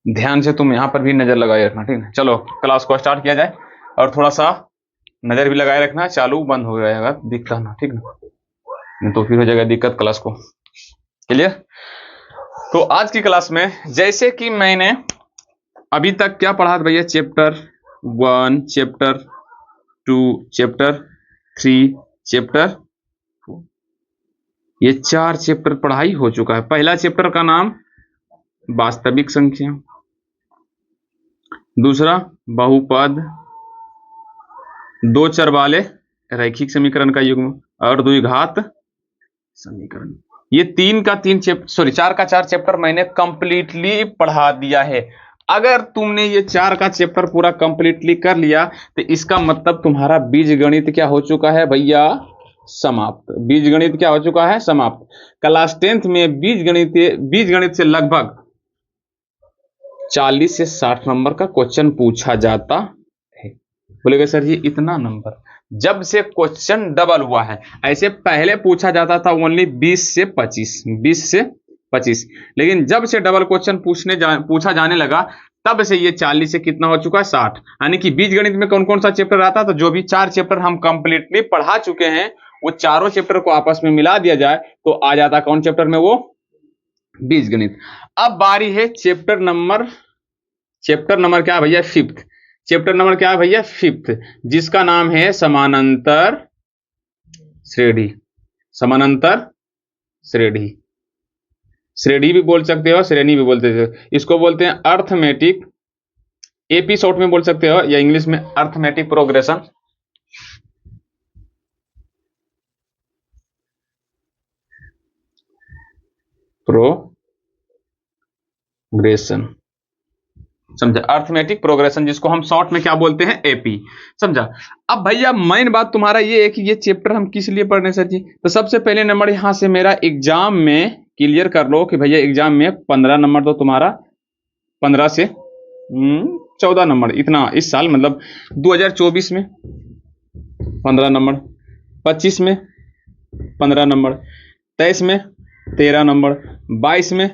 ध्यान से तुम यहाँ पर भी नजर लगाए रखना, ठीक है। चलो क्लास को स्टार्ट किया जाए, और थोड़ा सा नजर भी लगाए रखना, चालू बंद हो जाएगा दिखता ना, ठीक ना, नहीं तो फिर हो जाएगा दिक्कत क्लास को। क्लियर? तो आज की क्लास में जैसे कि मैंने अभी तक क्या पढ़ा था भैया, चैप्टर 1, चैप्टर 2, चैप्टर 3, चैप्टर, ये 4 चैप्टर पढ़ाई हो चुका है। पहला चैप्टर का नाम वास्तविक संख्या, दूसरा बहुपद, दो चर वाले रैखिक समीकरण का युग्म, और द्विघात समीकरण। ये 4 का 4 चैप्टर मैंने कंप्लीटली पढ़ा दिया है। अगर तुमने ये 4 का चैप्टर पूरा कंप्लीटली कर लिया तो इसका मतलब तुम्हारा बीजगणित क्या हो चुका है भैया, समाप्त। बीजगणित क्या हो चुका है, समाप्त। क्लास 10th में बीजगणित से लगभग 40 से 60 नंबर का क्वेश्चन पूछा जाता है। बोलेगा सर जी इतना नंबर? जब से क्वेश्चन डबल हुआ है, ऐसे पहले पूछा जाता था ओनली 20 से 25, लेकिन जब से डबल क्वेश्चन पूछा जाने लगा तब से ये 40 से कितना हो चुका है, 60। यानी कि बीजगणित में कौन कौन सा चैप्टर आता था, जो भी 4 चैप्टर हम कंप्लीटली पढ़ा चुके हैं वो चारों चैप्टर को आपस में मिला दिया जाए तो आ जाता कौन चैप्टर में, वो बीजगणित। अब बारी है चैप्टर नंबर क्या है भैया, 5th। चैप्टर नंबर क्या है भैया, 5th, जिसका नाम है समानांतर श्रेणी। समानांतर श्रेणी, श्रेणी भी बोल सकते हो, श्रेणी भी बोलते हो। इसको बोलते हैं अर्थमेटिक, एपी शॉर्ट में बोल सकते हो, या इंग्लिश में अर्थमेटिक प्रोग्रेशन। समझा, अर्थमेटिक प्रोग्रेशन, जिसको हम शॉर्ट में क्या बोलते हैं, एपी। समझा? अब भैया मेन बात तुम्हारा ये है कि ये चैप्टर हम किस लिए पढ़ रहे हैं सर जी। तो सबसे पहले नंबर यहां से मेरा एग्जाम में क्लियर कर लो कि भैया एग्जाम में 15 नंबर तो तुम्हारा 15 से 14 नंबर इतना इस साल, मतलब 2024 में 15 नंबर, 25 में 15 नंबर, 23 में 13 नंबर, 22 में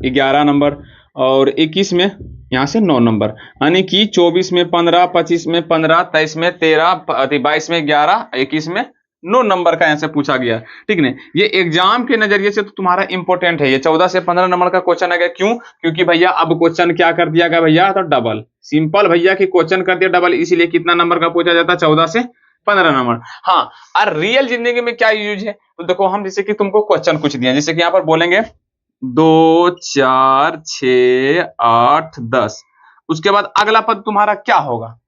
11 नंबर, और 21 में यहाँ से 9 नंबर। यानी कि 24 में 15, 25 में 15, 23 में 13, 22 में 11, 21 में 9 नंबर का यहाँ से पूछा गया, ठीक है। ये एग्जाम के नजरिए से तो तुम्हारा इंपॉर्टेंट है। ये 14 से 15 नंबर का क्वेश्चन आ गया, क्यों? क्योंकि भैया अब क्वेश्चन क्या कर दिया गया भैया, तो डबल। सिंपल भैया कि क्वेश्चन कर दिया डबल, इसीलिए कितना नंबर का पूछा जाता है, 14 से 15 नंबर। हाँ, और रियल जिंदगी में क्या यूज है, तो देखो हम जैसे कि तुमको क्वेश्चन कुछ दिया, जैसे कि यहाँ पर बोलेंगे 2, 4, 6, 8, 10, उसके बाद अगला पद तुम्हारा क्या होगा,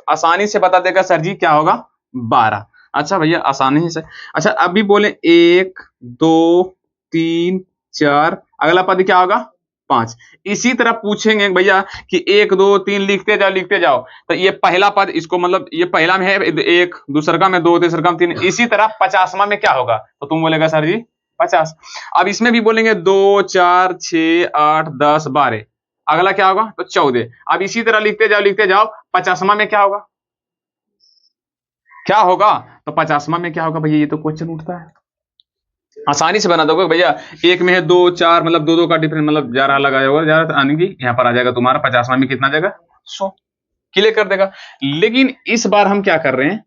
आसानी से बता देगा सर जी, क्या होगा, 12। अच्छा भैया आसानी से। अच्छा अभी बोले 1, 2, 3, 4, अगला पद क्या होगा, 5। इसी तरह पूछेंगे भैया कि 1, 2, 3 लिखते जाओ, तो ये पहला पद, इसको मतलब ये पहला में है 1, दूसरा का में 2, तीसरा का में 3, इसी तरह 50वां में क्या होगा, तो तुम बोलेगा सर जी 50। अब इसमें भी बोलेंगे 2, 4, 6, 8, 10, 12, अगला क्या होगा, तो 14। अब इसी तरह लिखते जाओ 50वां में क्या होगा, तो 50वां में क्या होगा भैया, ये तो क्वेश्चन उठता है। आसानी से बना दोगे भैया, एक में है 2, 4, मतलब 2 का डिफरेंस, मतलब 11 लगाया होगा, 11 यानी कि यहाँ पर आ जाएगा तुम्हारा 50वां में कितना जाएगा, 100, क्लियर कर देगा। लेकिन इस बार हम क्या कर रहे हैं,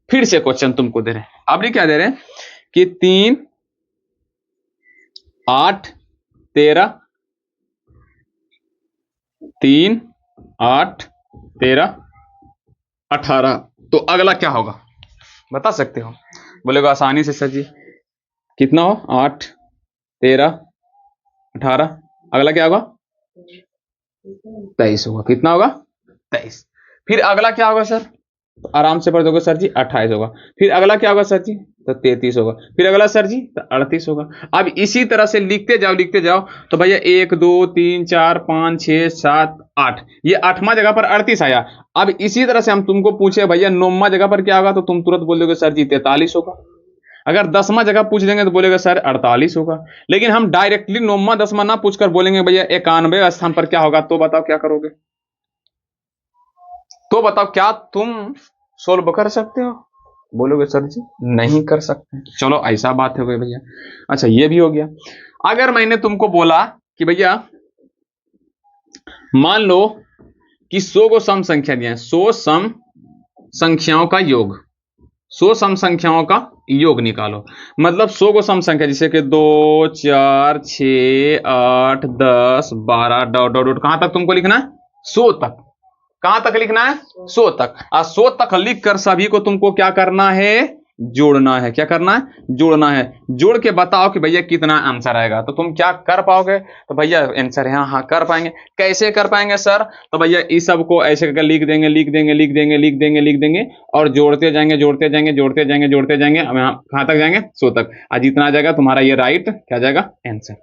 फिर से क्वेश्चन तुमको दे रहे हैं। अब क्या दे रहे हैं कि 3, 8, 13, 3, 8, 13, 18, तो अगला क्या होगा बता सकते हो? बोलेगा आसानी से सर जी कितना हो, 8, 13, 18, अगला क्या होगा, 23 होगा। कितना होगा, 23। फिर अगला क्या होगा सर, तो आराम से पढ़ दोगे सर जी, 28 होगा। फिर अगला क्या होगा सर जी, तो 33 होगा। फिर अगला सर जी तो 38 होगा। अब इसी तरह से लिखते जाओ तो भैया 1, 2, 3, 4, 5, 6, 7, 8, ये 8वां जगह पर 38 आया। अब इसी तरह से हम तुमको पूछे भैया 9वां जगह पर क्या होगा, तो तुम तुरंत बोल दोगे सर जी 43 होगा। अगर 10वां जगह पूछ देंगे तो बोलेगा सर 48 होगा। लेकिन हम डायरेक्टली 9वां 10वां ना पूछकर बोलेंगे भैया 91 स्थान पर क्या होगा, तो बताओ क्या करोगे, तो बताओ क्या तुम सोल्व कर सकते हो? बोलोगे सर जी नहीं कर सकते। चलो ऐसा बात हो गई भैया। अच्छा ये भी हो गया। अगर मैंने तुमको बोला कि भैया मान लो कि 100 को सम संख्या दिया है, 100 सम संख्याओं का योग, 100 सम संख्याओं का योग निकालो। मतलब 100 को सम संख्या जैसे कि 2 4 6 8 10 12 डॉट डॉट डॉट, कहां तक तुमको लिखना है? 100 तक। कहां तक लिखना है? 100 तक। 100 तक लिख कर सभी को तुमको क्या करना है? जोड़ना है। क्या करना है? जोड़ना है। जोड़ के बताओ कि भैया कितना आंसर आएगा। तो तुम क्या कर पाओगे? तो भैया आंसर है, हाँ कर पाएंगे। कैसे कर पाएंगे सर? तो भैया इस सब को ऐसे करके लिख देंगे, लिख देंगे, लिख देंगे, लिख देंगे, लिख देंगे, और जोड़ते जाएंगे, जोड़ते जाएंगे, जोड़ते जाएंगे, जोड़ते जाएंगे, हम यहाँ कहां तक जाएंगे? 100 तक। आज जितना आ जाएगा तुम्हारा ये राइट क्या जाएगा? आंसर।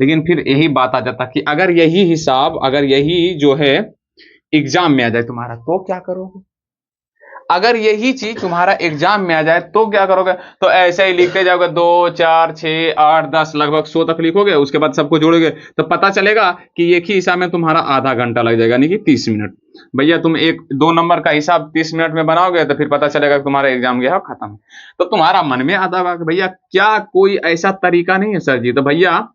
लेकिन फिर यही बात आ जाता कि अगर यही हिसाब, अगर यही जो है एग्जाम में आ जाए तुम्हारा, तो क्या करोगे? अगर यही चीज तुम्हारा एग्जाम में आ जाए तो क्या करोगे? तो ऐसे ही लिखते जाओगे, 2 4 6 8 10 लगभग 100 तक लिखोगे। उसके बाद सबको जोड़ोगे तो पता चलेगा कि एक ही हिसाब में तुम्हारा आधा घंटा लग जाएगा, यानी कि 30 मिनट। भैया तुम एक 2 नंबर का हिसाब 30 मिनट में बनाओगे तो फिर पता चलेगा कि तुम्हारा एग्जाम गया खत्म। तो तुम्हारा मन में आता होगा कि भैया क्या कोई ऐसा तरीका नहीं है सर जी? तो भैया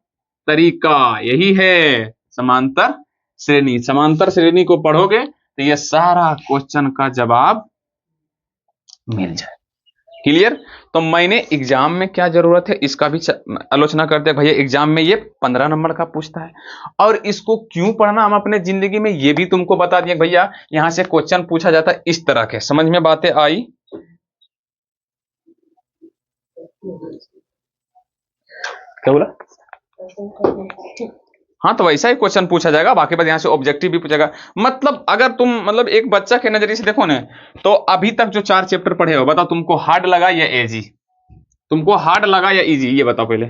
तरीका यही है, समांतर श्रेणी। समांतर श्रेणी को पढ़ोगे तो ये सारा क्वेश्चन का जवाब मिल जाए। क्लियर? तो मैंने एग्जाम में क्या जरूरत है इसका भी आलोचना करते हैं। भैया एग्जाम में ये 15 नंबर का पूछता है, और इसको क्यों पढ़ना हम अपने जिंदगी में ये भी तुमको बता दिए। भैया यहां से क्वेश्चन पूछा जाता है इस तरह के। समझ में बातें आई? क्या बोला? हाँ, तो वैसा ही क्वेश्चन पूछा जाएगा। बाकी बात यहाँ से ऑब्जेक्टिव भी पूछेगा। मतलब अगर तुम मतलब एक बच्चा के नजरिए से देखो ना, तो अभी तक जो 4 चैप्टर पढ़े हो, बताओ तुमको हार्ड लगा या इजी? तुमको हार्ड लगा या इजी, ये बताओ पहले।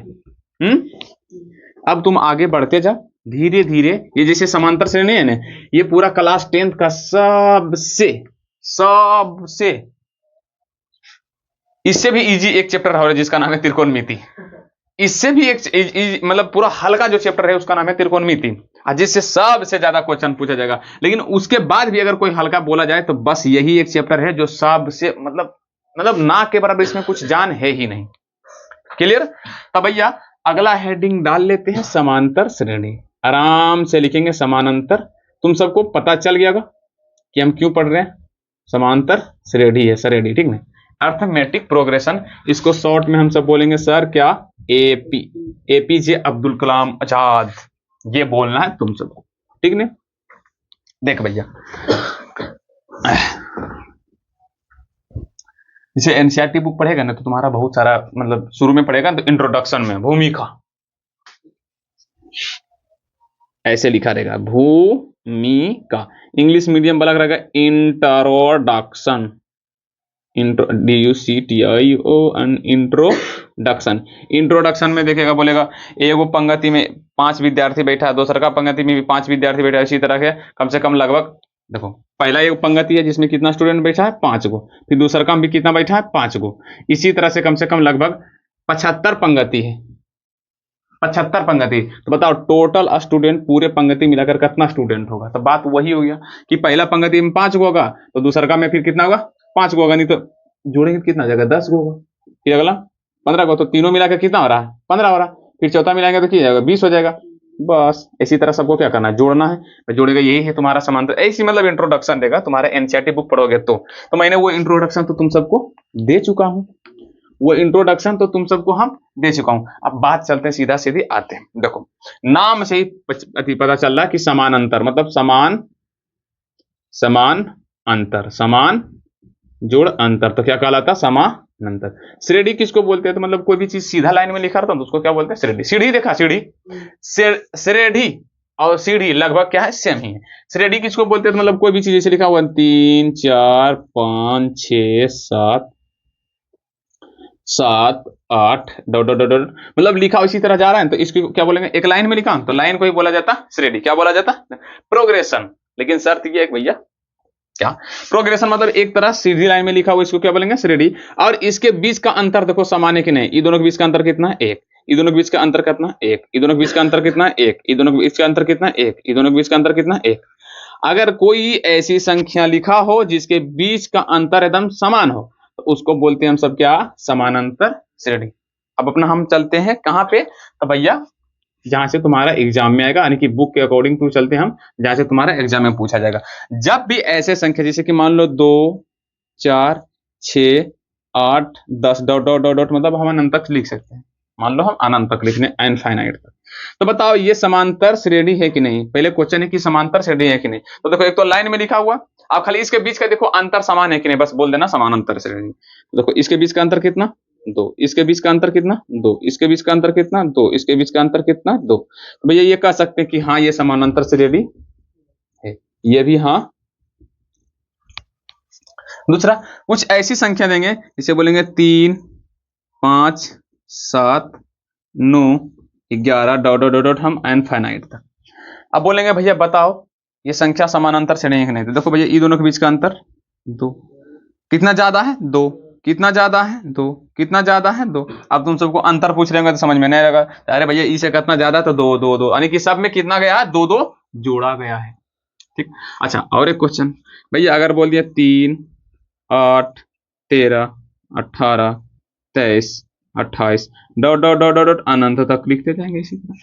अब तुम आगे बढ़ते जा धीरे धीरे। ये जैसे समांतर श्रेणी है ना, ये पूरा क्लास 10th का सबसे सबसे इससे भी इजी एक चैप्टर है जिसका नाम है त्रिकोणमिति। इससे भी एक मतलब पूरा हल्का जो चैप्टर है उसका नाम है त्रिकोणमिति, जिससे सबसे ज्यादा क्वेश्चन पूछा जाएगा। लेकिन उसके बाद भी अगर कोई हल्का बोला जाए तो बस यही एक चैप्टर है जो सबसे मतलब ना के बराबर, इसमें कुछ जान है ही नहीं। क्लियर? तब भैया अगला हेडिंग डाल लेते हैं, समांतर श्रेणी। आराम से लिखेंगे समानांतर। तुम सबको पता चल गया कि हम क्यों पढ़ रहे हैं। समांतर श्रेणी है, श्रेणी, ठीक है। अर्थमेटिक प्रोग्रेशन, इसको शॉर्ट में हम सब बोलेंगे सर क्या? एपी, एपीजे अब्दुल कलाम आजाद, ये बोलना है तुम सबको, ठीक ने? देख भैया जैसे एनसीईआरटी बुक पढ़ेगा ना तो तुम्हारा बहुत सारा मतलब शुरू में पढ़ेगा तो इंट्रोडक्शन में भूमिका ऐसे लिखा रहेगा, भूमिका। इंग्लिश मीडियम वाला रहेगा इंट्रोडक्शन, DUCTION, इंट्रोडक्शन। इंट्रोडक्शन में देखेगा, बोलेगा एगो पंक्ति में 5 विद्यार्थी बैठा है, दूसरा का पंक्ति में भी 5 विद्यार्थी बैठा है। इसी तरह के कम से कम लगभग देखो, पहला एक पंक्ति है जिसमें कितना स्टूडेंट बैठा है? 5 गो। फिर दूसरा का भी कितना बैठा है? 5 गो। इसी तरह से कम लगभग 75 पंक्ति है, 75 पंक्ति। तो बताओ टोटल स्टूडेंट पूरे पंक्ति मिलाकर कितना स्टूडेंट होगा? तो बात वही हो गया कि पहला पंक्ति में 5 गो होगा, तो दूसरा का में फिर कितना होगा? 5 गो होगा। नहीं तो जोड़ेंगे कितना जगह? 10 गो होगा। फिर अगला 15 गो, तो तीनों मिलाकर कितना हो रहा है? 15 हो रहा है। फिर चौथा मिलाएंगे तो क्या जाएगा? 20 हो जाएगा। बस इसी तरह सबको क्या करना है? जोड़ना है। जोड़ेगा, यही है तुम्हारा समांतर। ऐसी मतलब इंट्रोडक्शन देगा तुम्हारा एनसीईआरटी बुक पढ़ोगे तो मैंने वो इंट्रोडक्शन तो तुम सबको दे चुका हूं, वो इंट्रोडक्शन तो तुम सबको हम दे चुका हूं। अब बात चलते हैं सीधा सीधी आते हैं। देखो नाम से ही पता चल रहा है कि समान अंतर मतलब समान अंतर, समान जोड़ अंतर, तो क्या कहलाता? समानांतर। श्रेणी किसको बोलते हैं? तो मतलब कोई भी चीज सीधा लाइन में लिखा रहता है तो उसको क्या बोलते हैं? श्रेणी। सीढ़ी देखा? सीढ़ी, श्रेणी और सीढ़ी लगभग क्या है? सेम ही है। श्रेणी किसको बोलते हैं? तो मतलब कोई भी चीज जैसे लिखा हुआ 3 4 5 6 7 8 डॉट डॉट डॉट, मतलब लिखा इसी तरह जा रहा है तो इसको क्या बोलेंगे? एक लाइन में लिखा तो लाइन को ही बोला जाता श्रेणी। क्या बोला जाता? प्रोग्रेशन। लेकिन शर्त ये है भैया क्या? प्रोग्रेशन मतलब एक तरह सीधी लाइन में लिखा हुआ, इसको क्या बोलेंगे? श्रेणी। और इसके बीच का अंतर देखो समान है कि नहीं? ये दोनों के बीच का अंतर कितना है? 1। ये दोनों के बीच का अंतर कितना? 1। ये दोनों के बीच का अंतर कितना? 1। ये दोनों के बीच का अंतर कितना? 1। ये दोनों के बीच का अंतर कितना? 1। अगर कोई ऐसी संख्या लिखा हो जिसके बीच का अंतर एकदम समान हो तो उसको बोलते हैं हम सब क्या? समानांतर श्रेणी। अब अपना हम चलते हैं कहां पे? तो भैया जहां से तुम्हारा एग्जाम में आएगा, यानी कि बुक के अकॉर्डिंग टू चलते हैं हम, जहां से तुम्हारा एग्जाम में पूछा जाएगा। जब भी ऐसे संख्या जैसे कि मान लो 2 4 6 8 10 डॉट डॉट डॉट डॉट, मतलब हम अनंत तक लिख सकते हैं। मान लो हम अनंत तक लिखने, इनफाइनाइट तक। तो बताओ ये समांतर श्रेणी है कि नहीं। पहले क्वेश्चन है कि समांतर श्रेणी है कि नहीं। तो देखो एक तो लाइन में लिखा हुआ, आप खाली इसके बीच का देखो अंतर समान है कि नहीं, बस बोल देना समानांतर श्रेणी। तो देखो इसके बीच का अंतर कितना 2, इसके बीच का अंतर कितना 2, इसके बीच का अंतर कितना 2, इसके बीच का अंतर कितना 2। तो भैया ये कह सकते हैं कि हाँ ये समानांतर श्रेणी है, ये भी हाँ। दूसरा कुछ ऐसी संख्या देंगे जिसे बोलेंगे 3 5 7 9 11 डॉट डॉट डॉट डॉट हम इनफाइनाइट तक। अब बोलेंगे भैया बताओ ये संख्या समानांतर श्रेणी है कि नहीं। तो देखो भैया ये दोनों के बीच का अंतर 2, कितना ज्यादा है 2, कितना ज्यादा है 2, कितना ज्यादा है 2। अब तुम सबको अंतर पूछ रहे होंगे तो समझ में नहीं आएगा, अरे भैया ई से कितना ज्यादा है तो 2 2 2, यानी कि सब में कितना गया है 2 2 जोड़ा गया है। ठीक। अच्छा और एक क्वेश्चन भैया, अगर बोल दिया 3 8 13 18 23 28 dot dot dot dot dot अनंत तक लिखते जाएंगे इसी तरह।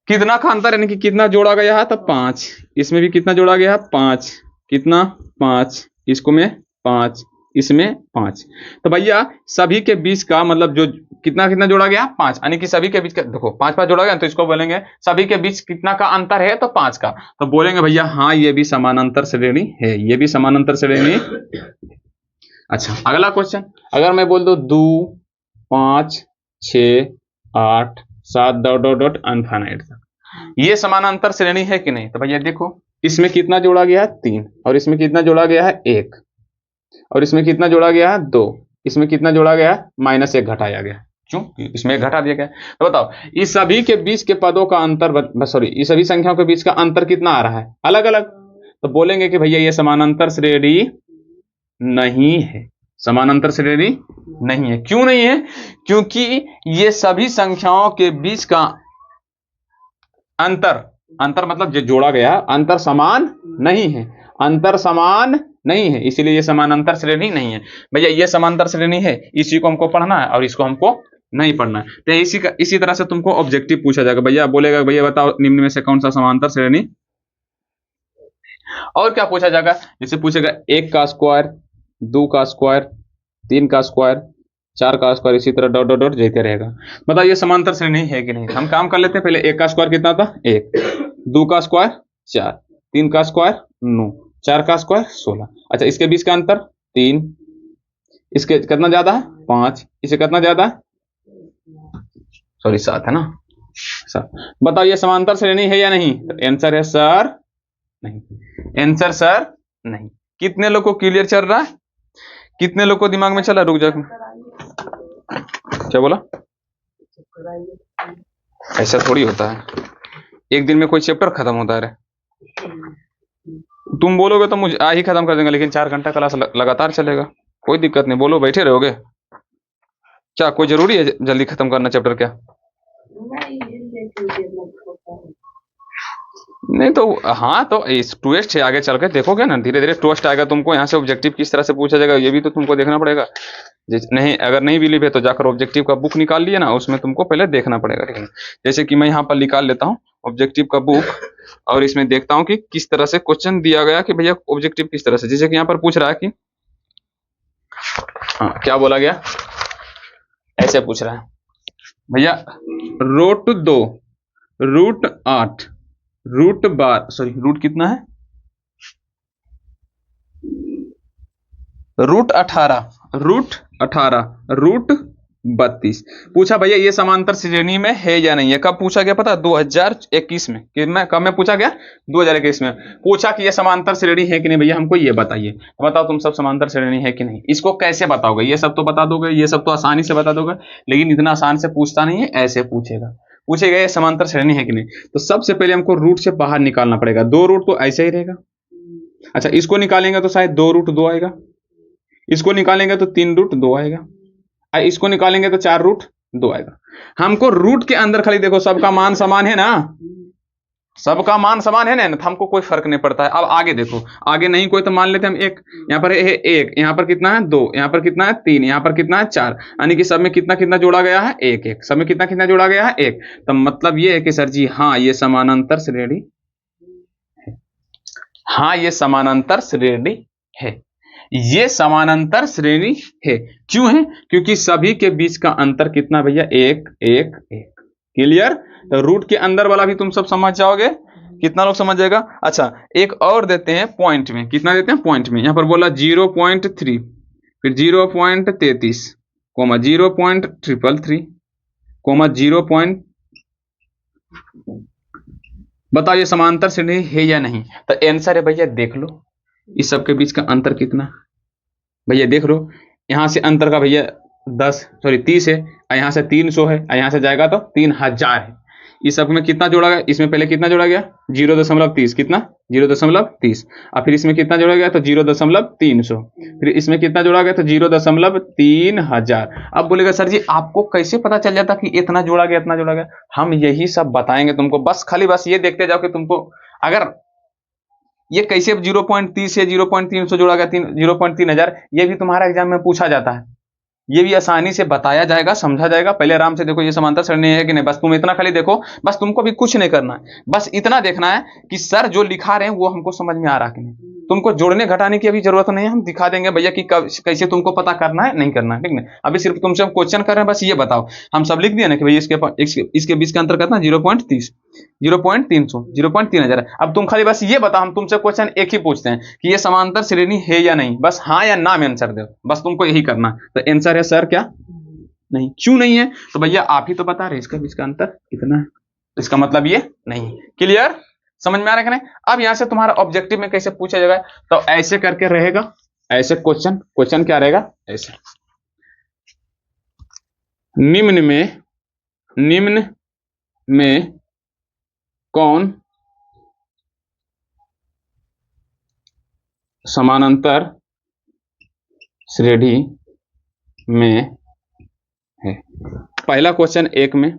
कितना का अंतर, यानी कि कितना जोड़ा गया है, तब 5, इसमें भी कितना जोड़ा गया है 5, कितना 5, इसको में 5, इसमें 5। तो भैया सभी के बीच का मतलब जो कितना कितना जोड़ा गया 5, यानी कि सभी के बीच का देखो 5 5 जोड़ा गया, तो इसको बोलेंगे सभी के बीच कितना का अंतर है, तो 5 का। तो बोलेंगे भैया हाँ ये भी समानांतर श्रेणी है, ये भी समानांतर श्रेणी। अच्छा अगला क्वेश्चन, अगर मैं बोल दो 2 5 6 8 7 डॉट डॉट डॉट अनफाइनाइट तक, ये समानांतर श्रेणी है कि नहीं। तो भैया देखो इसमें कितना जोड़ा गया है 3, और इसमें कितना जोड़ा गया है 1, और इसमें कितना जोड़ा गया है 2, इसमें कितना जोड़ा गया है -1 घटाया गया, क्यों इसमें एक घटा दिया गया। तो बताओ इस सभी के बीच के पदों का अंतर, सॉरी इस सभी संख्याओं के बीच का अंतर कितना आ रहा है अलग अलग। तो बोलेंगे कि भैया ये समानांतर श्रेणी नहीं है, समानांतर श्रेणी नहीं है। क्यों नहीं है, क्योंकि ये सभी संख्याओं के बीच का अंतर, अंतर मतलब जो जोड़ा गया अंतर समान नहीं है, अंतर समान नहीं है, इसीलिए ये समानांतर श्रेणी नहीं है। भैया ये समांतर श्रेणी है, इसी को हमको पढ़ना है और इसको हमको नहीं पढ़ना है। तो इसी तरह से तुमको ऑब्जेक्टिव पूछा जाएगा। भैया बोलेगा भैया बताओ निम्न में से कौन सा समांतर श्रेणी। और क्या पूछा जाएगा, जैसे पूछेगा 1 का स्क्वायर, 2 का स्क्वायर, 3 का स्क्वायर, 4 का स्क्वायर, इसी तरह डॉट डॉट डॉट जाते रहेगा। मतलब ये समांतर श्रेणी है कि नहीं। हम काम कर लेते हैं पहले। 1 का स्क्वायर कितना था 1, 2 का स्क्वायर 4, 3 का स्क्वायर 9, 4 का स्क्वायर 16। अच्छा इसके बीच का अंतर 3, इसके कितना ज्यादा है 5, इसे कितना ज्यादा है सॉरी 7 है ना 7। बताओ ये समांतर श्रेणी है या नहीं। तो आंसर है सर नहीं, आंसर सर नहीं। कितने लोग को क्लियर चल रहा है, कितने लोग को दिमाग में चला। रुक जा, क्या बोला, ऐसा थोड़ी होता है एक दिन में कोई चैप्टर खत्म होता है। तुम बोलोगे तो मुझे आज ही खत्म कर देंगे, लेकिन 4 घंटा क्लास लगातार चलेगा, कोई दिक्कत नहीं। बोलो बैठे रहोगे क्या, कोई जरूरी है जल्दी खत्म करना चैप्टर क्या। नहीं तो हाँ, तो इस ट्विस्ट है, आगे चल के देखोगे ना धीरे धीरे ट्विस्ट आएगा तुमको। यहाँ से ऑब्जेक्टिव किस तरह से पूछा जाएगा ये भी तो तुमको देखना पड़ेगा। नहीं अगर नहीं बिलीव है तो जाकर ऑब्जेक्टिव का बुक निकाल लिए ना, उसमें तुमको पहले देखना पड़ेगा। लेकिन जैसे कि मैं यहाँ पर निकाल लेता हूँ ऑब्जेक्टिव का बुक, और इसमें देखता हूँ कि किस तरह से क्वेश्चन दिया गया कि भैया ऑब्जेक्टिव किस तरह से। जैसे कि यहाँ पर पूछ रहा है कि हाँ क्या बोला गया, ऐसे पूछ रहा है भैया √2 √8 √12 सॉरी रूट कितना है √18 √32 पूछा। भैया ये समांतर श्रेणी में है या नहीं है। कब पूछा गया पता, 2021 में। कब में पूछा गया 2021 में पूछा कि ये समांतर श्रेणी है कि नहीं। भैया हमको ये बताइए, बताओ तुम सब समांतर श्रेणी है कि नहीं। इसको कैसे बताओगे, ये सब तो बता दोगे, ये सब तो आसानी से बता दोगे, लेकिन इतना आसान से पूछता नहीं है, ऐसे पूछेगा ये समांतर श्रेणी है कि नहीं। तो सबसे पहले हमको रूट से बाहर निकालना पड़ेगा। 2 रूट तो ऐसे ही रहेगा। अच्छा इसको निकालेंगे तो शायद 2 रूट 2 आएगा, इसको निकालेंगे तो 3 रूट 2 आएगा, इसको निकालेंगे तो 4 रूट 2 आएगा। हमको रूट के अंदर खाली देखो सबका मान समान है ना, सबका मान समान है ना, तो हमको कोई फर्क नहीं पड़ता है। अब आगे देखो, आगे नहीं कोई तो मान लेते हम एक, यहाँ पर है एक, यहाँ पर कितना है दो, यहाँ पर कितना है तीन, यहाँ पर कितना है चार, यानी कि सब में कितना कितना जोड़ा गया है एक एक, सब में कितना कितना जोड़ा गया है एक। तो मतलब ये है कि सर जी हाँ ये समानांतर श्रेणी है, हाँ ये समानांतर श्रेणी है, ये समानांतर श्रेणी है। क्यों है? क्योंकि सभी के बीच का अंतर कितना भैया, एक एक एक। क्लियर? तो रूट के अंदर वाला भी तुम सब समझ जाओगे, कितना लोग समझ जाएगा। अच्छा एक और देते हैं पॉइंट में, कितना देते हैं पॉइंट में, यहां पर बोला 0.3, फिर 0.33, कोमा 0.333, कोमा 0. बताओ ये समांतर श्रेणी है या नहीं। तो आंसर है भैया देख लो, इस सब के बीच का अंतर कितना भैया देख लो, यहां से अंतर का भैया 30 है, यहां से 300 है, यहां से जाएगा तो 3000 है। इस सब में कितना जोड़ा गया, इसमें पहले कितना जोड़ा गया 0.30, कितना 0.30, और फिर इसमें कितना जोड़ा गया तो 0.300, फिर इसमें कितना जोड़ा गया तो 0.3000। अब बोलेगा सर जी आपको कैसे पता चल जाता कि इतना जोड़ा गया इतना जोड़ा गया। हम यही सब बताएंगे तुमको, बस खाली बस ये देखते जाओ कि तुमको अगर ये कैसे 0.30 से 0.300 जोड़ा गया 0.3000, ये भी तुम्हारा एग्जाम में पूछा जाता है, ये भी आसानी से बताया जाएगा समझा जाएगा। पहले आराम से देखो ये समांतर श्रेणी है कि नहीं, बस तुम इतना खाली देखो, बस तुमको भी कुछ नहीं करना है, बस इतना देखना है कि सर जो लिखा रहे हैं वो हमको समझ में आ रहा कि नहीं। तुमको जोड़ने घटाने की अभी जरूरत नहीं है, हम दिखा देंगे भैया कि कैसे तुमको पता करना है नहीं करना है, ठीक है। अभी सिर्फ तुमसे हम क्वेश्चन कर रहे हैं, बस ये बताओ, हम सब लिख दिए ना कि भैया इसके बीच का अंतर कितना 0.30, 0.300, 0.3000। अब तुम खाली बस ये बताओ, हम तुमसे क्वेश्चन एक ही पूछते हैं कि ये समांतर श्रेणी है या नहीं, बस हाँ या ना में आंसर दो, बस तुमको यही करना है। तो आंसर है सर क्या नहीं, क्यों नहीं है? तो भैया आप ही तो बता रहे इसका बीच का अंतर कितना है, इसका मतलब ये नहीं। क्लियर? समझ में आ रहा है कि नहीं? अब यहां से तुम्हारा ऑब्जेक्टिव में कैसे पूछा जाएगा, तो ऐसे करके रहेगा, ऐसे क्वेश्चन क्या रहेगा ऐसे, निम्न में कौन समानांतर श्रेणी में है। पहला क्वेश्चन एक में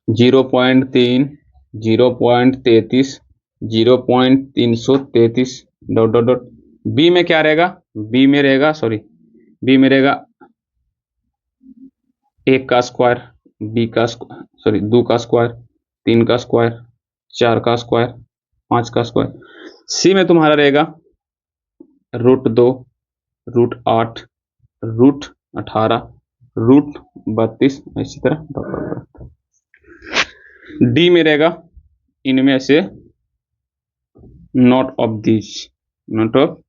0.3, 0.33, 0.333 डॉट डॉट डॉट। बी में क्या रहेगा, बी में रहेगा एक का स्क्वायर, बी का स्क्वायर, दो का स्क्वायर, तीन का स्क्वायर, चार का स्क्वायर, पांच का स्क्वायर। सी में तुम्हारा रहेगा √2, √8, √18, √32, इसी तरह। डी में रहेगा इनमें से नॉट ऑफ दिस, मतलब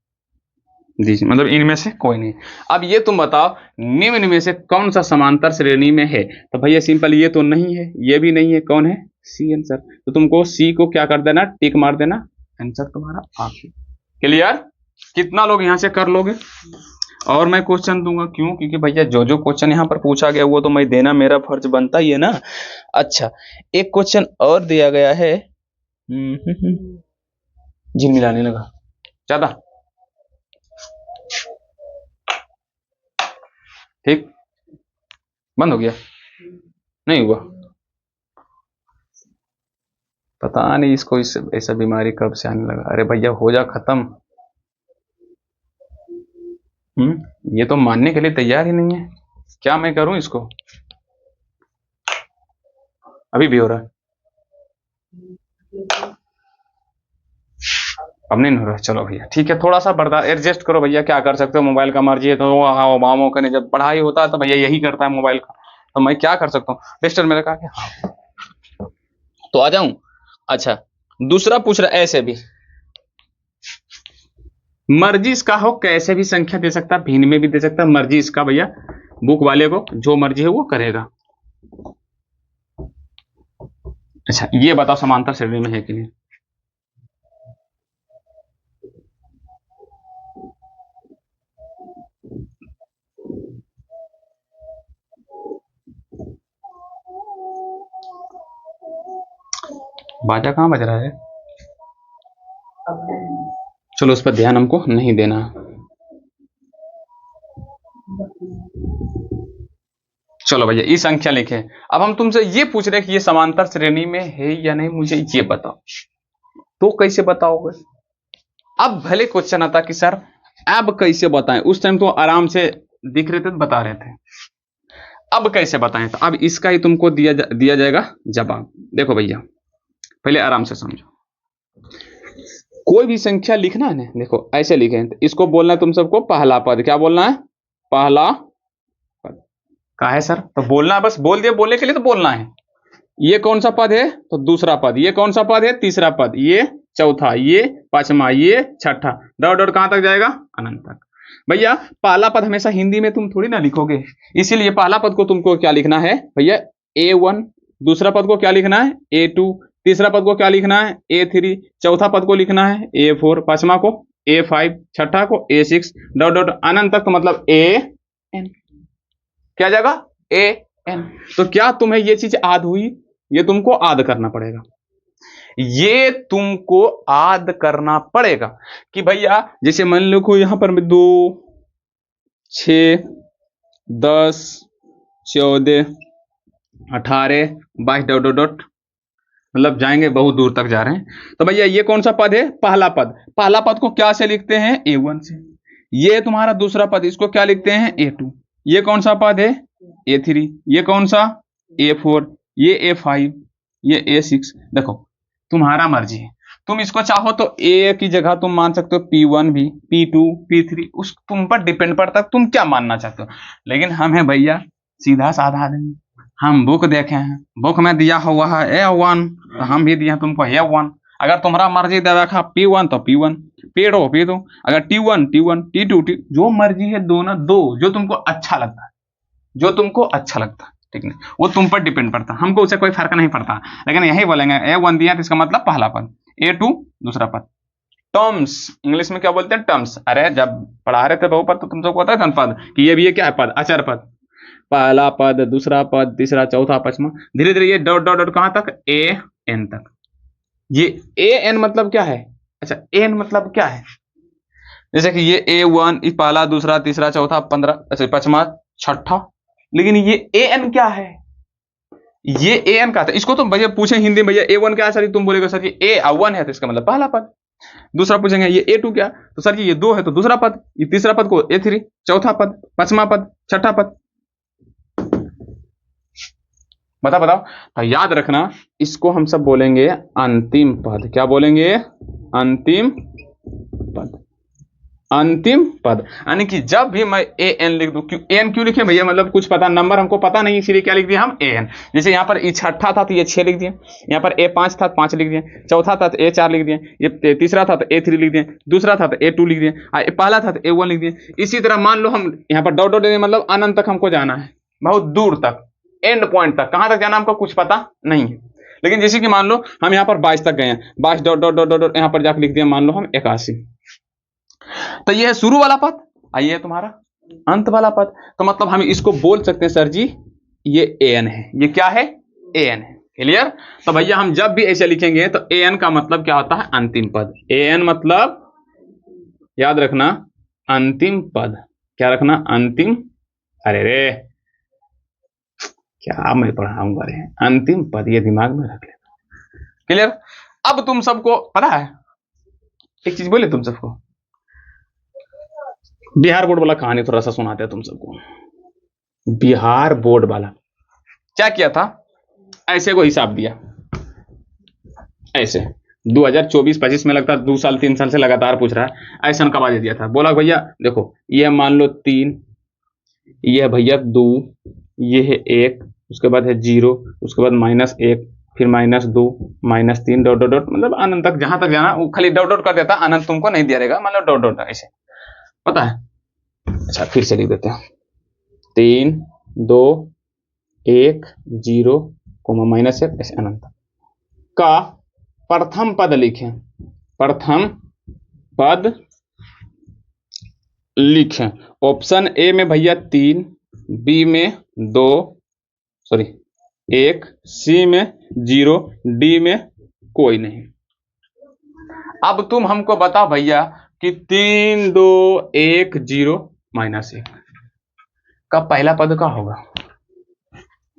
इनमें से कोई नहीं। अब ये तुम बताओ निम्न में से कौन सा समांतर श्रेणी में है, तो भैया सिंपल ये तो नहीं है, ये भी नहीं है, कौन है सी आंसर। तो तुमको सी को क्या कर देना, टिक मार देना, आंसर तुम्हारा आ गया। क्लियर? कितना लोग यहां से कर लोगे? और मैं क्वेश्चन दूंगा, क्यों? क्योंकि भैया जो जो क्वेश्चन यहाँ पर पूछा गया वो तो मैं देना मेरा फर्ज बनता ही है ना। अच्छा एक क्वेश्चन और दिया गया है, झिलमिलाने लगा ज्यादा, ठीक बंद हो गया, नहीं हुआ, पता नहीं इसको इस ऐसा बीमारी कब से आने लगा। अरे भैया हो जा खत्म, ये तो मानने के लिए तैयार ही नहीं है, क्या मैं करूं इसको, अभी भी हो रहा है, अब नहीं हो रहा। चलो भैया ठीक है, थोड़ा सा बर्दाश्त एडजस्ट करो भैया, क्या कर सकते हो, मोबाइल का मर्जी है। तो हाँ मामो करने जब पढ़ाई होता है तो भैया यही करता है मोबाइल का, तो मैं क्या कर सकता हूँ। टेस्टर मेरा कहा हाँ, तो आ जाऊं। अच्छा दूसरा पूछ रहा ऐसे भी, मर्जी इसका हो कैसे भी संख्या दे सकता, भिन्न में भी दे सकता, मर्जी इसका भैया, बुक वाले को जो मर्जी है वो करेगा। अच्छा ये बताओ समांतर श्रेणी में है कि नहीं। बाजा कहाँ बज रहा है, चलो उस पर ध्यान हमको नहीं देना। चलो भैया ये संख्या लिखे। अब हम तुमसे ये पूछ रहे हैं कि ये समांतर श्रेणी में है या नहीं, मुझे ये बताओ। तो कैसे बताओगे? अब भले क्वेश्चन आता कि सर अब कैसे बताएं, उस टाइम तो आराम से दिख रहे थे तो बता रहे थे, अब कैसे बताएं? तो अब इसका ही तुमको दिया जाएगा जवाब। देखो भैया पहले आराम से समझो, कोई भी संख्या लिखना है ना, देखो ऐसे लिखे तो इसको बोलना है तुम सबको पहला पद। क्या बोलना है? पहला पद। कहा है सर? तो बोलना है, बस बोल दिया, बोलने के लिए तो बोलना है। ये कौन सा पद है? तो दूसरा पद। ये कौन सा पद है? तीसरा पद। ये चौथा, ये पांचवा, ये छठा, डॉट डॉट कहां तक जाएगा? अनंत तक। भैया पहला पद हमेशा हिंदी में तुम थोड़ी ना लिखोगे, इसीलिए पहला पद को तुमको क्या लिखना है भैया? A1। दूसरा पद को क्या लिखना है? A2। तीसरा पद को क्या लिखना है? A3। चौथा पद को लिखना है A4। पांचवा को A5। छठा को A6, डॉट डॉट अनंत तक, तो मतलब AN। क्या जाएगा? AN। तो क्या तुम्हें ये चीज याद हुई? ये तुमको याद करना पड़ेगा, ये तुमको याद करना पड़ेगा कि भैया जैसे मान लो यहां पर 2, 6, 10, 14, 18, 22, डॉट डॉट डॉट, मतलब जाएंगे बहुत दूर तक जा रहे हैं। तो भैया ये कौन सा पद है? पहला पद। पहला पद को क्या से लिखते हैं? A1 से। ये तुम्हारा दूसरा पद, इसको क्या लिखते हैं? A2। ये कौन सा पद है? A3। ये कौन सा? A4। ये A5। ये A6। देखो तुम्हारा मर्जी है, तुम इसको चाहो तो A की जगह तुम मान सकते हो P1 भी, P2, P3, उस तुम पर डिपेंड पड़ता है तुम क्या मानना चाहते हो। लेकिन हम है भैया सीधा साधा आदमी, हम बुक देखे हैं, बुक में दिया हुआ है A1, तो हम भी दिए तुमको A1। अगर तुम्हारा मर्जी दे रखा P1 तो P1, P2 P2, अगर T1 T1, T2 T, जो मर्जी है दो ना दो, जो तुमको अच्छा लगता है, जो तुमको अच्छा लगता है, ठीक नहीं, वो तुम पर डिपेंड पड़ता है, हमको उससे कोई फर्क नहीं पड़ता। लेकिन यही बोलेंगे A1 दिया तो इसका मतलब पहला पद, A2 दूसरा पद। टर्म्स इंग्लिश में क्या बोलते हैं? टर्म्स। अरे जब पढ़ा रहे थे बहुपद तो तुम सबको पता है पद कि ये भी है क्या है? पद, अचर पद। पहला पद, दूसरा पद, तीसरा, चौथा, पांचवा, धीरे धीरे ये डॉट डॉट डॉट कहां तक? AN तक। ये AN मतलब क्या है? अच्छा AN मतलब क्या है? जैसे कि ये A1 पहला, दूसरा, तीसरा, चौथा, 15, अच्छा पांचवा, छठा, लेकिन ये AN क्या है? ये AN का था, इसको तो भैया पूछे हिंदी में, भैया A1 क्या है सर? तुम बोलेगा सर ये A1 है तो इसका मतलब पहला पद। दूसरा पूछेंगे ये A2 क्या, तो सर ये 2 है तो दूसरा पद। ये तीसरा पद को A3, चौथा पद, पांचवा पद, छठा पद। बताओ। तो याद रखना, इसको हम सब बोलेंगे अंतिम पद। क्या बोलेंगे? अंतिम पद। अंतिम पद यानी कि जब भी मैं AN लिख दूं, क्यों AN क्यों लिखे भैया? मतलब कुछ पता, नंबर हमको पता नहीं, इसलिए क्या लिख दिया हम? AN। जैसे यहाँ पर छठा था तो ये 6 लिख दिए, यहाँ पर A5 था तो 5 लिख दिए, चौथा था तो A4 लिख दिए, ये तीसरा था तो A3 लिख दिए, दूसरा था तो A2 लिख दिए, पहला था तो A1 लिख दिए। इसी तरह मान लो हम यहाँ पर डॉट डॉट मतलब अनंत तक हमको जाना है, बहुत दूर तक, एंड पॉइंट तक, कहां तक जाना हमको कुछ पता नहीं है। लेकिन जैसे कि मान लो हम यहाँ पर 22 तक गए हैं, 22 डॉट डॉट डॉट डॉट यहाँ पर जाकर लिख दिया मान लो हम 81। तो ये है शुरू वाला पद, आइए तुम्हारा अंत वाला पद। तो मतलब हम इसको बोल सकते हैं सर जी ये AN है। ये क्या है? AN है। क्लियर? तो भैया हम जब भी ऐसे लिखेंगे तो AN का मतलब क्या होता है? अंतिम पद। AN मतलब याद रखना अंतिम पद। क्या रखना? अंतिम। अरे रे क्या मैं पढ़ाऊंगा रे, अंतिम पद, ये दिमाग में रख लेना। क्लियर? अब तुम सबको पता है एक चीज बोले तुम सबको, बिहार बोर्ड वाला कहानी थोड़ा सा सुनाते हैं तुम सबको। बिहार बोर्ड वाला क्या किया था? ऐसे को हिसाब दिया, ऐसे 2024-25 में लगता है 2 साल 3 साल से लगातार पूछ रहा है, ऐसा का दे दिया था। बोला भैया देखो ये मान लो 3, ये है भैया 2, ये है 1, उसके बाद है 0, उसके बाद -1, फिर -2, -3, डॉट डॉट डॉट, मतलब अनंत तक जहां तक जाना वो खाली डॉट डॉट कर देता, अनंत तुमको नहीं दिया रहेगा, मतलब डॉट डॉट ऐसे, पता है? अच्छा फिर से लिख देते हैं, 3, 2, 1, 0, -1 ऐसे अनंत का प्रथम पद लिखें। प्रथम पद लिखें। ऑप्शन ए में भैया 3, बी में 2, सॉरी 1, सी में 0, डी में कोई नहीं। अब तुम हमको बताओ भैया कि 3, 2, 1, 0, -1 का पहला पद का होगा?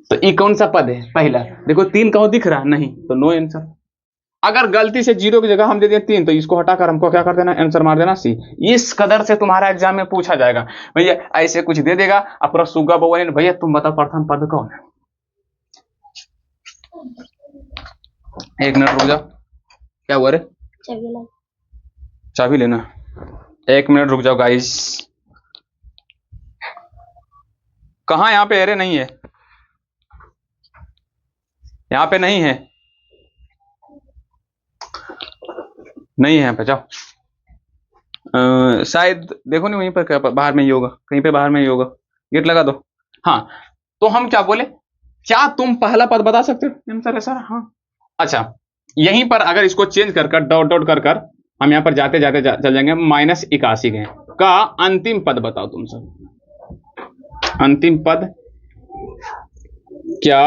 तो ये कौन सा पद है? पहला। देखो 3 कहो दिख रहा नहीं, तो नो आंसर। अगर गलती से 0 की जगह हम दे दिए 3, तो इसको हटाकर हमको क्या कर देना? आंसर मार देना सी। इस कदर से तुम्हारा एग्जाम में पूछा जाएगा भैया। ऐसे कुछ दे देगा और पूरा सुगा बउआ ने, भैया तुम बताओ प्रथम पद कौन है? 1 मिनट रुक जाओ। क्या हुआ रे? चाबी लेना। 1 मिनट रुक जाओ गाइस। कहाँ? यहाँ पे अरे नहीं है, यहाँ पे नहीं है, नहीं है यहाँ पे। जाओ शायद देखो नहीं, वहीं पर बाहर में ही होगा, कहीं पे बाहर में ही होगा। गेट लगा दो। हाँ, तो हम क्या बोले? क्या तुम पहला पद बता सकते हो आंसर है सर? हाँ। अच्छा, यहीं पर अगर इसको चेंज कर कर डॉट डॉट कर कर हम यहाँ पर जाते जाते चल जाएंगे। -81 गए का अंतिम पद बताओ तुम सब। अंतिम पद क्या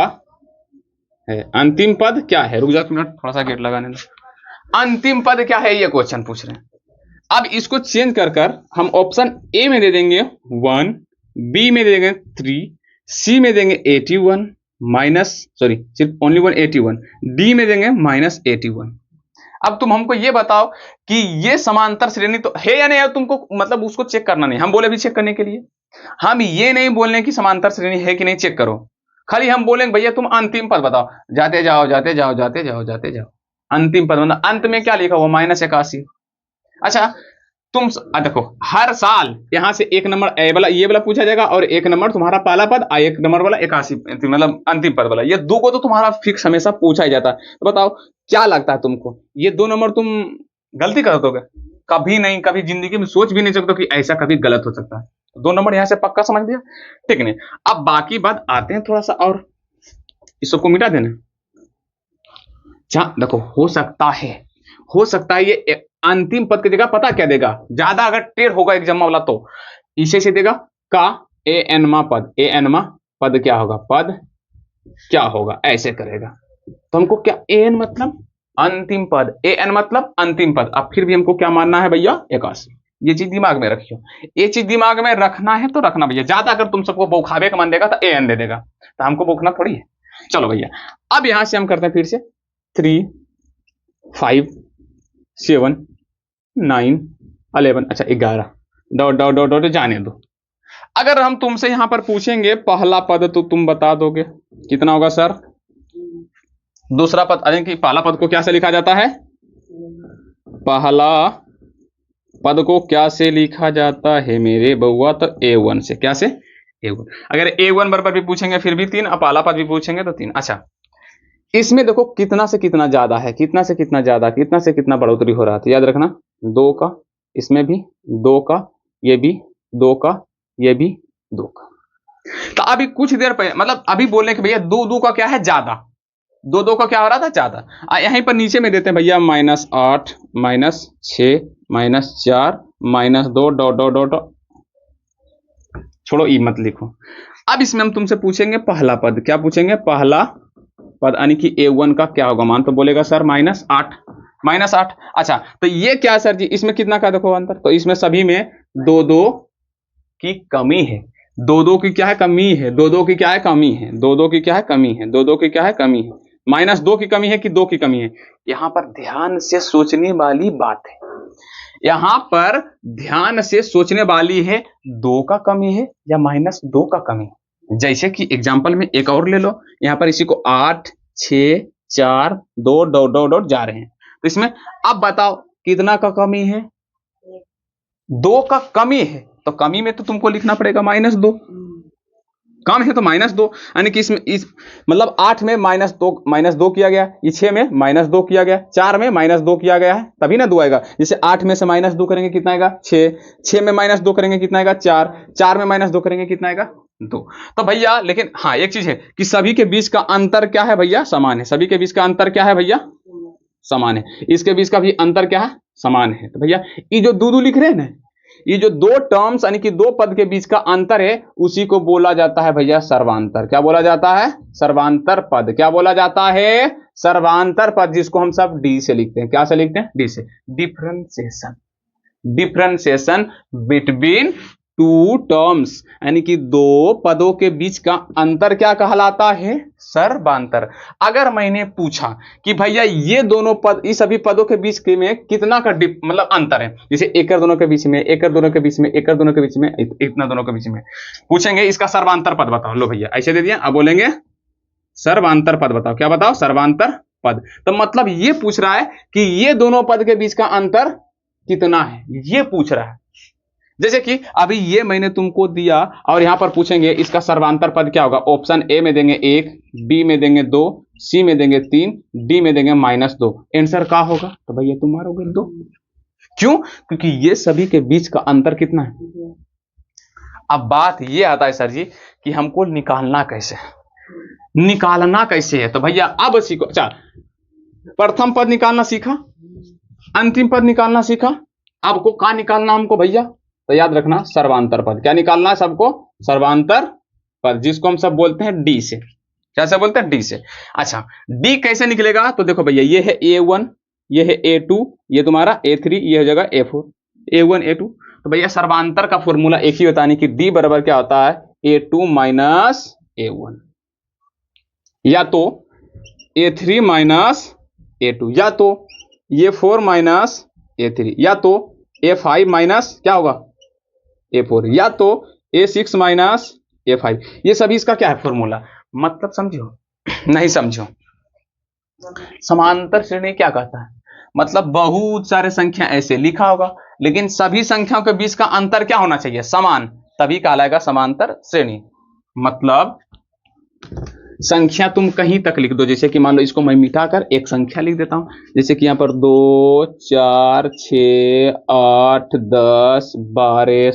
है? अंतिम पद क्या है? रुक जाओ एक मिनट, थोड़ा सा गेट लगाने दो। अंतिम पद क्या है, ये क्वेश्चन पूछ रहे हैं। अब इसको चेंज कर कर हम ऑप्शन ए में दे देंगे 1, बी में दे देंगे 3, सी में देंगे 81 सिर्फ ओनली 181, डी में देंगे -81। अब तुम हमको ये बताओ कि ये समांतर श्रेणी तो है या नहीं है? तुमको मतलब उसको चेक करना नहीं, हम बोले भी चेक करने के लिए। हम ये नहीं बोलने की समांतर श्रेणी है कि नहीं चेक करो, खाली हम बोलेंगे भैया तुम अंतिम पद बताओ। जाते जाओ जाते जाओ जाते जाओ जाते जाओ, अंतिम पद मतलब अंत में क्या लिखा हुआ? -81। अच्छा, तुम देखो हर साल यहां से 1 नंबर ये वाला पूछा जाएगा, और 1 नंबर तुम्हारा पहला पद, 1 नंबर वाला 81 मतलब अंतिम पद वाला। ये 2 को तो तुम्हारा फिक्स हमेशा पूछा ही जाता है। तो बताओ क्या लगता है तुमको, ये 2 नंबर तुम गलती कर दोगे? कभी नहीं, कभी जिंदगी में सोच भी नहीं सकते कि ऐसा कभी गलत हो सकता है। 2 नंबर यहां से पक्का समझ लिया, ठीक नहीं? अब बाकी बात आते हैं थोड़ा सा, और इस सबको मिटा देना। देखो हो सकता है ये अंतिम पद की जगह पता क्या देगा? ज्यादा अगर टेढ़ होगा एग्जाम वाला तो इसे से देगा का एनमा पद। एनमा पद क्या होगा? पद क्या होगा? ऐसे करेगा। तो हमको क्या एन मतलब अंतिम पद, एन मतलब अंतिम पद। अब फिर भी हमको क्या मानना है भैया? 81। ये चीज दिमाग में रखियो, ये चीज दिमाग में रखना है तो रखना भैया। ज्यादा अगर तुम सबको बौखावे का मन देगा तो एन दे देगा, तो हमको बौखना थोड़ी है। चलो भैया, अब यहां से हम करते हैं फिर से 3, 5, 7, 9, 11, अच्छा 11 डॉट डॉट डॉट डॉट जाने दो। अगर हम तुमसे यहां पर पूछेंगे पहला पद, तो तुम बता दोगे कितना होगा सर? दूसरा पद, अरे कि पहला पद को क्या से लिखा जाता है? पहला पद को क्या से लिखा जाता है मेरे बउआ? तो A1 से। क्या से? A1। अगर A1 बराबर भी पूछेंगे फिर भी 3, और पहला पद भी पूछेंगे तो 3। अच्छा, इसमें देखो कितना से कितना ज्यादा है, कितना से कितना ज्यादा, कितना से कितना बढ़ोतरी हो रहा है। तो याद रखना 2 का, इसमें भी 2 का, ये भी 2 का, ये भी 2 का। तो अभी कुछ देर पहले मतलब अभी बोलने के भैया 2 का क्या है? ज्यादा। 2 का क्या हो रहा था? ज्यादा। यहीं पर नीचे में देते हैं भैया -8, -6, -4, -2 डॉट डॉट डॉट। छोड़ो ई मत लिखो। अब इसमें हम तुमसे पूछेंगे पहला पद। क्या पूछेंगे? पहला पद यानी कि A1 का क्या होगा मान? तो बोलेगा सर -8, -8। अच्छा, तो ये क्या सर जी? इसमें कितना का देखो अंतर? तो इसमें सभी में 2 की कमी है। 2 की क्या है? कमी है। 2 की क्या है? कमी है। 2 की क्या है? कमी है। 2 की क्या है? कमी है। -2 की कमी है कि 2 की कमी है? यहां पर ध्यान से सोचने वाली बात है, यहां पर ध्यान से सोचने वाली है। 2 का कमी है या -2 का कमी है? जैसे कि एग्जाम्पल में एक और ले लो, यहां पर इसी को 8, 6, 4, 2 डॉट डॉट डॉट जा रहे हैं। तो इसमें अब बताओ कितना का कमी है? 2 का कमी है, तो कमी में तो तुमको लिखना पड़ेगा -2। कम है तो -2, यानी कि इसमें इस मतलब 8 में -2 किया गया, 6 में -2 किया गया, 4 में -2 किया गया है, तभी ना 2 आएगा। जैसे 8 में से -2 करेंगे कितना आएगा? 6, 6 में -2 करेंगे कितना आएगा? 4, 4 में -2 करेंगे कितना आएगा? 2। तो भैया लेकिन हाँ एक चीज है कि सभी के बीच का अंतर क्या है भैया? समान है। सभी के बीच का अंतर क्या है भैया? समान है। इसके बीच का भी अंतर क्या है? समान है। तो भैया ये जो 2 लिख रहे हैं ना, ये जो 2 टर्म्स यानी कि 2 पद के बीच का अंतर है, उसी को बोला जाता है भैया सर्वांतर। क्या बोला जाता है? सर्वांतर पद। क्या बोला जाता है? सर्वांतर पद, जिसको हम सब डी से लिखते हैं। क्या से लिखते हैं? डी से। Differentiation, differentiation between two terms, यानी कि दो पदों के बीच का अंतर क्या कहलाता है? सर्वांतर। अगर मैंने पूछा कि भैया ये दोनों पद, इस सभी पदों के बीच के में कितना का मतलब अंतर है, जैसे एकड़ दोनों के बीच में, एकड़ दोनों के बीच में, एकड़ दोनों के बीच में, इतना दोनों के बीच में, पूछेंगे इसका सर्वांतर पद बताओ। लो भैया ऐसे दे दिया, अब बोलेंगे सर्वांतर पद बताओ। क्या बताओ? सर्वांतर पद। तो मतलब ये पूछ रहा है कि ये दोनों पद के बीच का अंतर कितना है, ये पूछ रहा है। जैसे कि अभी ये मैंने तुमको दिया और यहां पर पूछेंगे इसका सर्वांतर पद क्या होगा। ऑप्शन ए में देंगे 1, बी में देंगे 2, सी में देंगे 3, डी में देंगे -2। आंसर क्या होगा? तो भैया तुम मारोगे 2। क्यों? क्योंकि ये सभी के बीच का अंतर कितना है। अब बात ये आता है सर जी कि हमको निकालना कैसे है, निकालना कैसे है। तो भैया अब सीखो। अच्छा, प्रथम पद निकालना सीखा, अंतिम पद निकालना सीखा, अब को क्या निकालना हमको भैया? तो याद रखना सर्वांतर पद। क्या निकालना है सबको? सर्वांतर पद, जिसको हम सब बोलते हैं डी से। क्या से बोलते हैं? डी से। अच्छा, डी कैसे निकलेगा? तो देखो भैया, ये है A1, ये है A2, ये तुम्हारा A3, ये हो जाएगा A4, A1 A2। तो भैया सर्वांतर का फॉर्मूला एक ही बताने की डी बराबर क्या होता है? A2 माइनस A1, या तो A3 माइनस A2, या तो A4 माइनस A3, या तो A5 माइनस क्या होगा? A4, या तो A6 माइनस A5। ये सभी इसका क्या है फॉर्मूला? मतलब समझो? नहीं समझो? समांतर श्रेणी क्या कहता है? मतलब बहुत सारे संख्या ऐसे लिखा होगा, लेकिन सभी संख्याओं के बीच का अंतर क्या होना चाहिए? समान, तभी कहलाएगा समांतर श्रेणी। मतलब संख्या तुम कहीं तक लिख दो, जैसे कि मान लो इसको मैं मिटाकर एक संख्या लिख देता हूं, जैसे कि यहां पर 2, 4, 6, 8, 10, 12,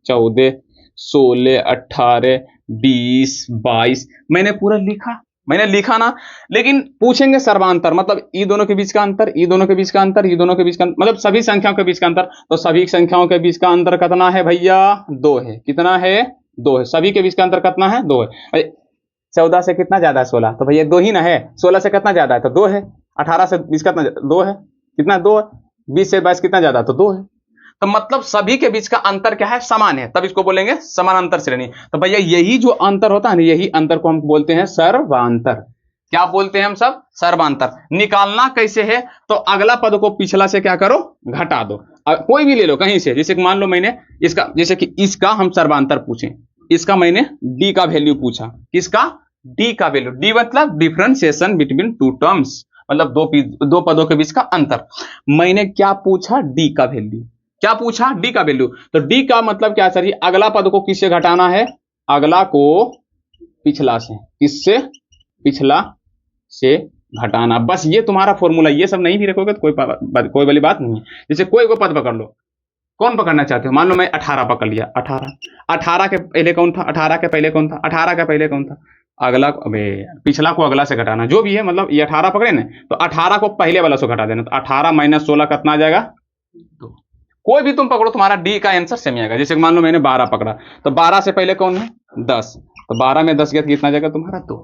14, 16, 18, 20, 22, मैंने पूरा लिखा, मैंने लिखा ना। लेकिन पूछेंगे सर्वांतर, मतलब ई दोनों के बीच का अंतर, ई दोनों के बीच का अंतर, ई दोनों के बीच का अंतर, मतलब सभी संख्याओं के बीच का अंतर। तो सभी संख्याओं के बीच का अंतर कितना है भैया? 2 है। कितना है? 2 है। सभी के बीच का अंतर कितना है? 2 है। 14 से कितना ज्यादा है? 16। तो भैया 2 ही ना है। 16 से कितना ज्यादा है? तो 2 है। 18 से 20 कितना? 2 है। कितना? 2 है। 20 से 22 कितना ज्यादा? तो 2 है। तो मतलब सभी के बीच का अंतर क्या है? समान है, तब इसको बोलेंगे समानांतर श्रेणी। तो भैया यही जो अंतर होता है ना, यही अंतर को हम बोलते हैं सर्वांतर। क्या बोलते हैं हम सब? सर्वांतर। निकालना कैसे है? तो अगला पद को पिछला से क्या करो? घटा दो। कोई भी ले लो कहीं से, जैसे मान लो मैंने इसका, जैसे कि इसका हम सर्वांतर पूछें, इसका मैंने डी का वैल्यू पूछा। किसका? डी का वैल्यू। डी मतलब डिफरेंशिएशन बिटवीन टू टर्म्स, मतलब दो पदों के बीच का अंतर। मैंने क्या पूछा? डी का वैल्यू। क्या पूछा? डी का वैल्यू। तो डी का मतलब क्या सर? अगला पद को किससे घटाना है? अगला को पिछला से। किससे? पिछला से घटाना। बस ये तुम्हारा फॉर्मूला। ये सब नहीं भी रखोगे तो कोई वाली बात नहीं है। जैसे कोई को पद पकड़ लो, कौन पकड़ना चाहते हो? मान लो मैं 18 पकड़ लिया। 18 के पहले कौन था? 18 के पहले कौन था? 18 के पहले कौन था? अगला, अबे पिछला को अगला से घटाना, जो भी है। मतलब ये 18 पकड़े ना, तो 18 को पहले वाला से घटा देना। तो 18 माइनस 16 कितना आ जाएगा? 2। कोई भी तुम पकड़ो, तुम्हारा डी का आंसर सेम आएगा। जैसे मान लो मैंने 12 पकड़ा, तो 12 से पहले कौन है? 10। तो 12 में 10 गया तो कितना जाएगा तुम्हारा? 2।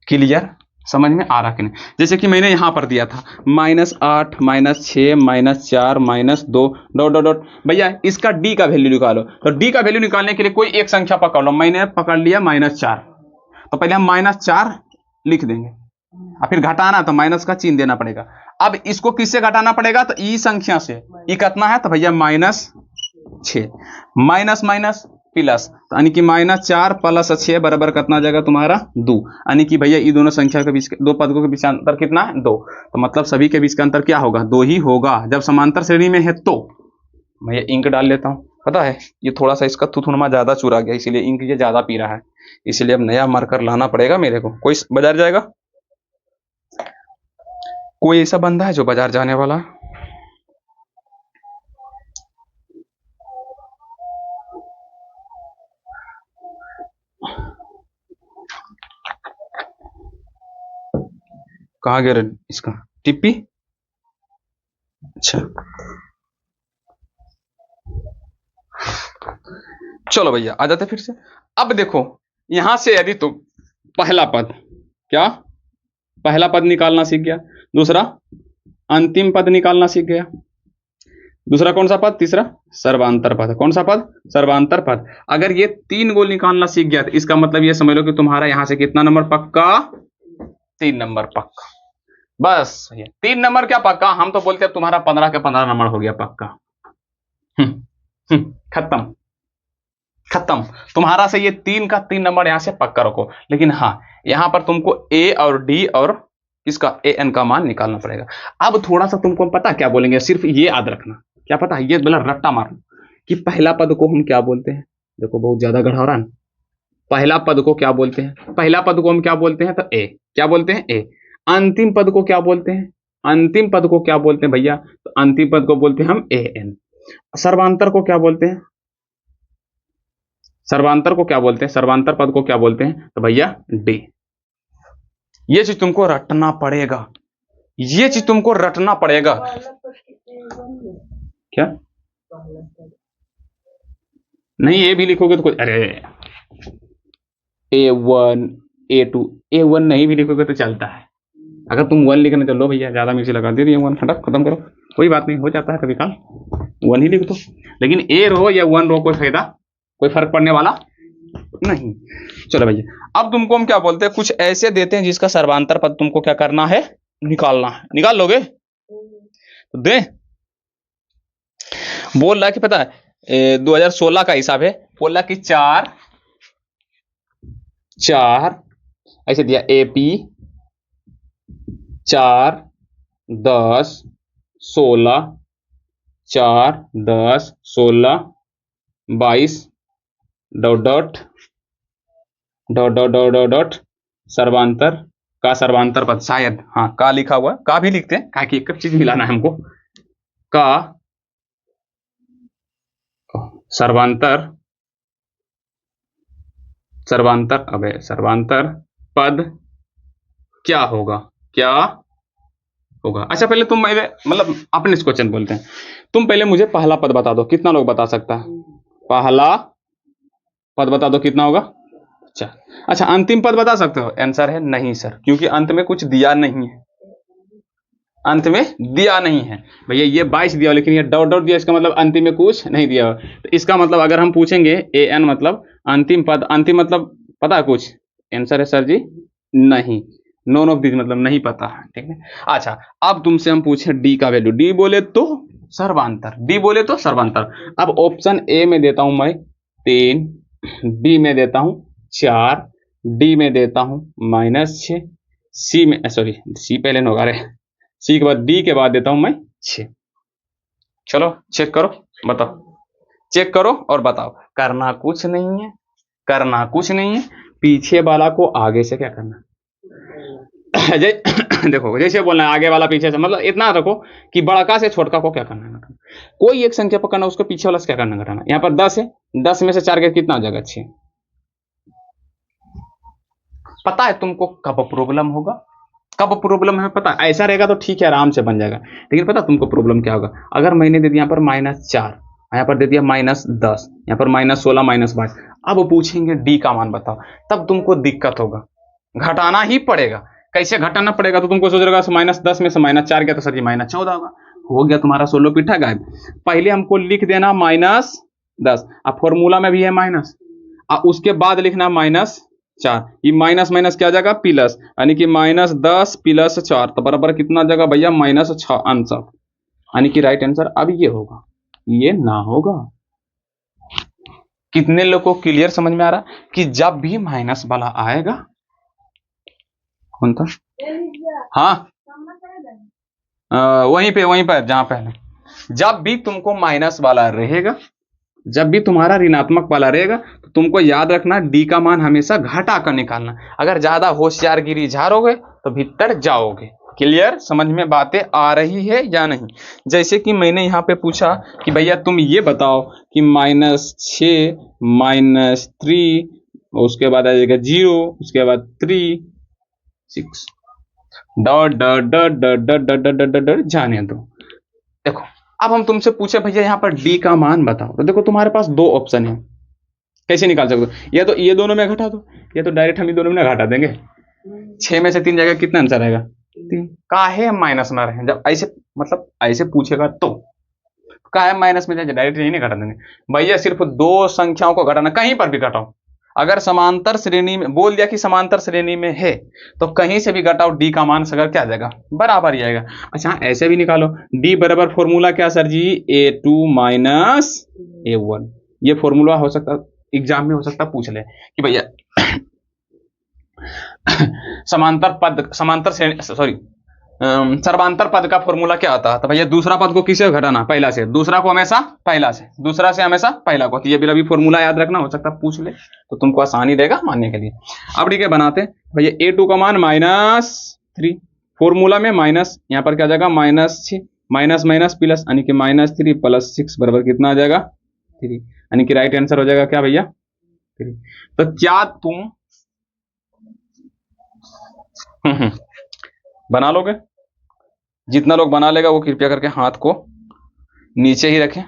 क्लियर? समझ में आ रहा कि नहीं? जैसे कि मैंने यहां पर दिया था -8, -6, -4, -2 डॉट डॉट डॉट। भैया इसका डी का वैल्यू निकालो। तो डी का वैल्यू निकालने के लिए कोई एक संख्या पकड़ लो। मैंने पकड़ लिया -4। तो पहले हम -4 लिख देंगे, और फिर घटाना तो माइनस का चिन्ह देना पड़ेगा। अब इसको किससे घटाना पड़ेगा? तो ई संख्या से। ई कितना है? तो भैया -6, माइनस माइनस प्लस, यानी कि -4 प्लस 6 बराबर कितना जाएगा तुम्हारा? 2। यानी कि भैया ये दोनों संख्या के बीच, दो पदों के बीच अंतर कितना है? 2। तो मतलब सभी के बीच का अंतर क्या होगा? 2 ही होगा, जब समांतर श्रेणी में है। तो भैया इंक डाल लेता हूं। पता है ये थोड़ा सा इसका थुथुनमा ज्यादा चुरा गया, इसीलिए इंक ये ज्यादा पी रहा है, इसलिए अब नया मार्कर लाना पड़ेगा मेरे को। कोई बाजार जाएगा? कोई ऐसा बंदा है जो बाजार जाने वाला? कहाँ गया इसका टिप्पी? अच्छा चलो भैया आ जाते फिर से। अब देखो यहां से यदि तुम पहला पद, क्या पहला पद निकालना सीख गया, दूसरा अंतिम पद निकालना सीख गया, दूसरा कौन सा पद, तीसरा सर्वांतर पद। कौन सा पद, सर्वांतर पद। अगर ये 3 को निकालना सीख गया तो इसका मतलब ये समझ लो कि तुम्हारा यहां से कितना नंबर पक्का, 3 नंबर पक्का। बस ये 3 नंबर क्या पक्का, हम तो बोलते हैं तुम्हारा 15 के 15 नंबर हो गया पक्का। खत्म खत्म। तुम्हारा से ये 3 का 3 नंबर यहां से पक्का रखो। लेकिन हाँ, यहां पर तुमको ए और डी और इसका ए एन का मान निकालना पड़ेगा। अब थोड़ा सा तुमको पता क्या बोलेंगे, सिर्फ ये याद रखना, क्या पता, ये बोला रट्टा मारना कि पहला पद को हम क्या बोलते हैं। देखो बहुत ज्यादा गढ़ा हो रहा है। पहला पद को क्या बोलते हैं, पहला पद को हम क्या बोलते हैं, तो ए, क्या बोलते हैं, ए। अंतिम पद को क्या बोलते हैं, अंतिम पद को क्या बोलते हैं भैया, तो अंतिम पद को बोलते हैं हम ए एन। सर्वांतर को क्या बोलते हैं, सर्वांतर को क्या बोलते हैं, सर्वांतर पद को क्या बोलते हैं, तो भैया डी। ये चीज तुमको रटना पड़ेगा, ये चीज तुमको रटना पड़ेगा। क्या नहीं, ए भी लिखोगे तो कोई, अरे A1 A2 A1 नहीं भी लिखोगे तो चलता है। अगर तुम 1 लिखने चलो भैया, ज्यादा मिर्ची लगा दे दिए 1, हटक खत्म करो, कोई बात नहीं, हो जाता है कभी काल, 1 ही लिख दो। लेकिन ए रहो या 1 रहो, कोई फायदा, कोई फर्क पड़ने वाला नहीं। चलो भैया, अब तुमको हम क्या बोलते हैं, कुछ ऐसे देते हैं जिसका सर्वांतर पद तुमको क्या करना है, निकालना है। निकाल लोगे तो दे। बोल रहा है कि पता है 2016 का हिसाब है, बोल रहा कि 4 ऐसे दिया, AP 4 10 16 4 10 16 22 dot dot dot dot dot dot dot सर्वांतर का सर्वांतर पद, शायद हाँ का लिखा हुआ, का भी लिखते हैं, का की एक चीज मिलाना है हमको, का सर्वांतर सर्वांतर अबे सर्वांतर पद क्या होगा, क्या होगा। अच्छा पहले तुम मेरे मतलब अपने क्वेश्चन बोलते हैं, तुम पहले मुझे पहला पद बता दो, कितना लोग बता सकता है, पहला पद बता दो कितना होगा। अच्छा अंतिम पद बता सकते हो, आंसर है नहीं सर, क्योंकि अंत में कुछ दिया नहीं है, अंत में दिया नहीं है भैया। ये 22 दिया लेकिन ये डॉट डॉट दिया, इसका मतलब अंतिम में कुछ नहीं दिया। तो इसका मतलब अगर हम पूछेंगे ए एन मतलब अंतिम पद, अंतिम मतलब पता है कुछ, आंसर है सर जी नहीं, नॉन ऑफ दिस मतलब नहीं पता है, ठीक है। अच्छा अब तुमसे हम पूछे डी का वैल्यू, डी बोले तो सर्वांतर, डी बोले तो सर्वांतर। अब ऑप्शन ए में देता हूं मैं 3, बी में देता हूं 4, डी में देता हूं -6, सी में सॉरी सी पहले न होगा, सी के बाद डी के बाद देता हूं मैं 6। चलो चेक करो, बताओ, चेक करो और बताओ। करना कुछ नहीं है, करना कुछ नहीं है, पीछे वाला को आगे से क्या करना देखो जैसे बोलना है आगे वाला पीछे से, मतलब इतना रखो कि बड़का से छोटका को क्या करना है, कोई एक संख्या पकड़ना, उसको पीछे वाला से क्या करना, घटाना। यहाँ पर 10 है, 10 में से 4 के कितना हो जाएगा, 6। पता है तुमको कब प्रॉब्लम होगा, कब प्रॉब्लम है पता, ऐसा रहेगा तो ठीक है आराम से बन जाएगा। लेकिन पता तुमको प्रॉब्लम क्या होगा, अगर मैंने दे दिया यहाँ पर -4, यहाँ पर दे दिया -10, यहाँ पर -16 -22, अब पूछेंगे डी का मान बताओ, तब तुमको दिक्कत होगा, घटाना ही पड़ेगा। कैसे घटाना पड़ेगा, तो तुमको सोच रहेगा -10 में से -4 गया तो सर जी -14 होगा, हो गया तुम्हारा 16 पीठा गायब। पहले हमको लिख देना -10, अब फॉर्मूला में भी है माइनस, उसके बाद लिखना -4, ये माइनस माइनस क्या जाएगा प्लस, यानी कि -10 + 4 तो बराबर कितना जाएगा भैया -6 आंसर, यानी कि राइट आंसर अब ये होगा, ये ना होगा। कितने लोगों को क्लियर समझ में आ रहा कि जब भी माइनस वाला आएगा, कौन था, हाँ वहीं पे जहां पहले, जब भी तुमको माइनस वाला रहेगा, जब भी तुम्हारा ऋणात्मक वाला रहेगा, तो तुमको याद रखना डी का मान हमेशा घटा कर निकालना। अगर ज्यादा होशियारगिरी झाड़ोगे तो भीतर जाओगे। क्लियर, समझ में बातें आ रही है या नहीं। जैसे कि मैंने यहाँ पे पूछा कि भैया तुम ये बताओ कि -6 -3 उसके बाद आ जाएगा 0, उसके बाद 3 6 dot dot dot dot dot dot dot dot dot जाने दो। देखो अब हम तुमसे पूछे भैया यहाँ पर डी का मान बताओ, तो देखो तुम्हारे पास 2 ऑप्शन है, कैसे निकाल सकते हो, या तो ये दोनों में घटा दो, या तो डायरेक्ट हम ये दोनों में घटा देंगे। 6 में से 3 जाएगा, कितना आंसर आएगा 3। काहे माइनस में रहे, जब ऐसे मतलब ऐसे पूछेगा तो पक्का है माइनस में जाए, डायरेक्ट यही नहीं घटा देंगे भैया, सिर्फ दो संख्याओं को घटाना, कहीं पर भी घटाओ। अगर समांतर श्रेणी में बोल दिया कि समांतर श्रेणी में है तो कहीं से भी घटाओ, डी का मान सगर क्या आ जाएगा, बराबर ही आएगा। अच्छा ऐसे भी निकालो, डी बराबर फॉर्मूला क्या सर जी, A2 माइनस A1। ये फॉर्मूला हो सकता एग्जाम में हो सकता पूछ ले कि भैया सर्वांतर पद का फॉर्मूला क्या आता है, तो भैया दूसरा पद को किसे घटाना, पहला से, दूसरा को हमेशा पहला से, दूसरा से हमेशा पहला को। तो ये भी फॉर्मूला याद रखना, हो सकता पूछ ले तो तुमको आसानी रहेगा मानने के लिए। अब ठीक है बनाते हैं भैया, A2 का मान -3, फॉर्मूला में माइनस, यहाँ पर क्या जाएगा -6, माइनस माइनस प्लस, यानी कि -3 + 6 बराबर कितना आ जाएगा 3, यानी कि राइट आंसर हो जाएगा क्या भैया 3। तो क्या तुम बना लोगे? जितना लोग बना लेगा वो कृपया करके हाथ को नीचे ही रखें।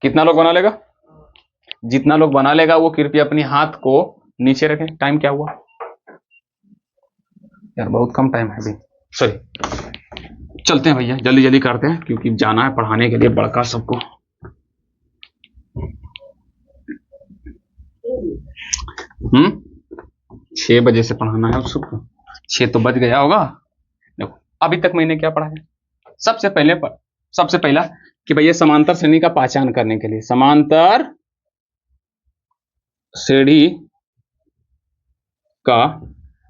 कितना लोग बना लेगा? जितना लोग बना लेगा वो कृपया अपनी हाथ को नीचे रखें। टाइम क्या हुआ यार, बहुत कम टाइम है अभी, सॉरी। चलते हैं भैया, जल्दी जल्दी करते हैं क्योंकि जाना है पढ़ाने के लिए बड़का सबको। हम्म, 6 बजे से पढ़ाना है उसको, 6 तो बज गया होगा। देखो अभी तक मैंने क्या पढ़ा है, सबसे पहला कि भैया समांतर श्रेणी का पहचान करने के लिए समांतर श्रेणी का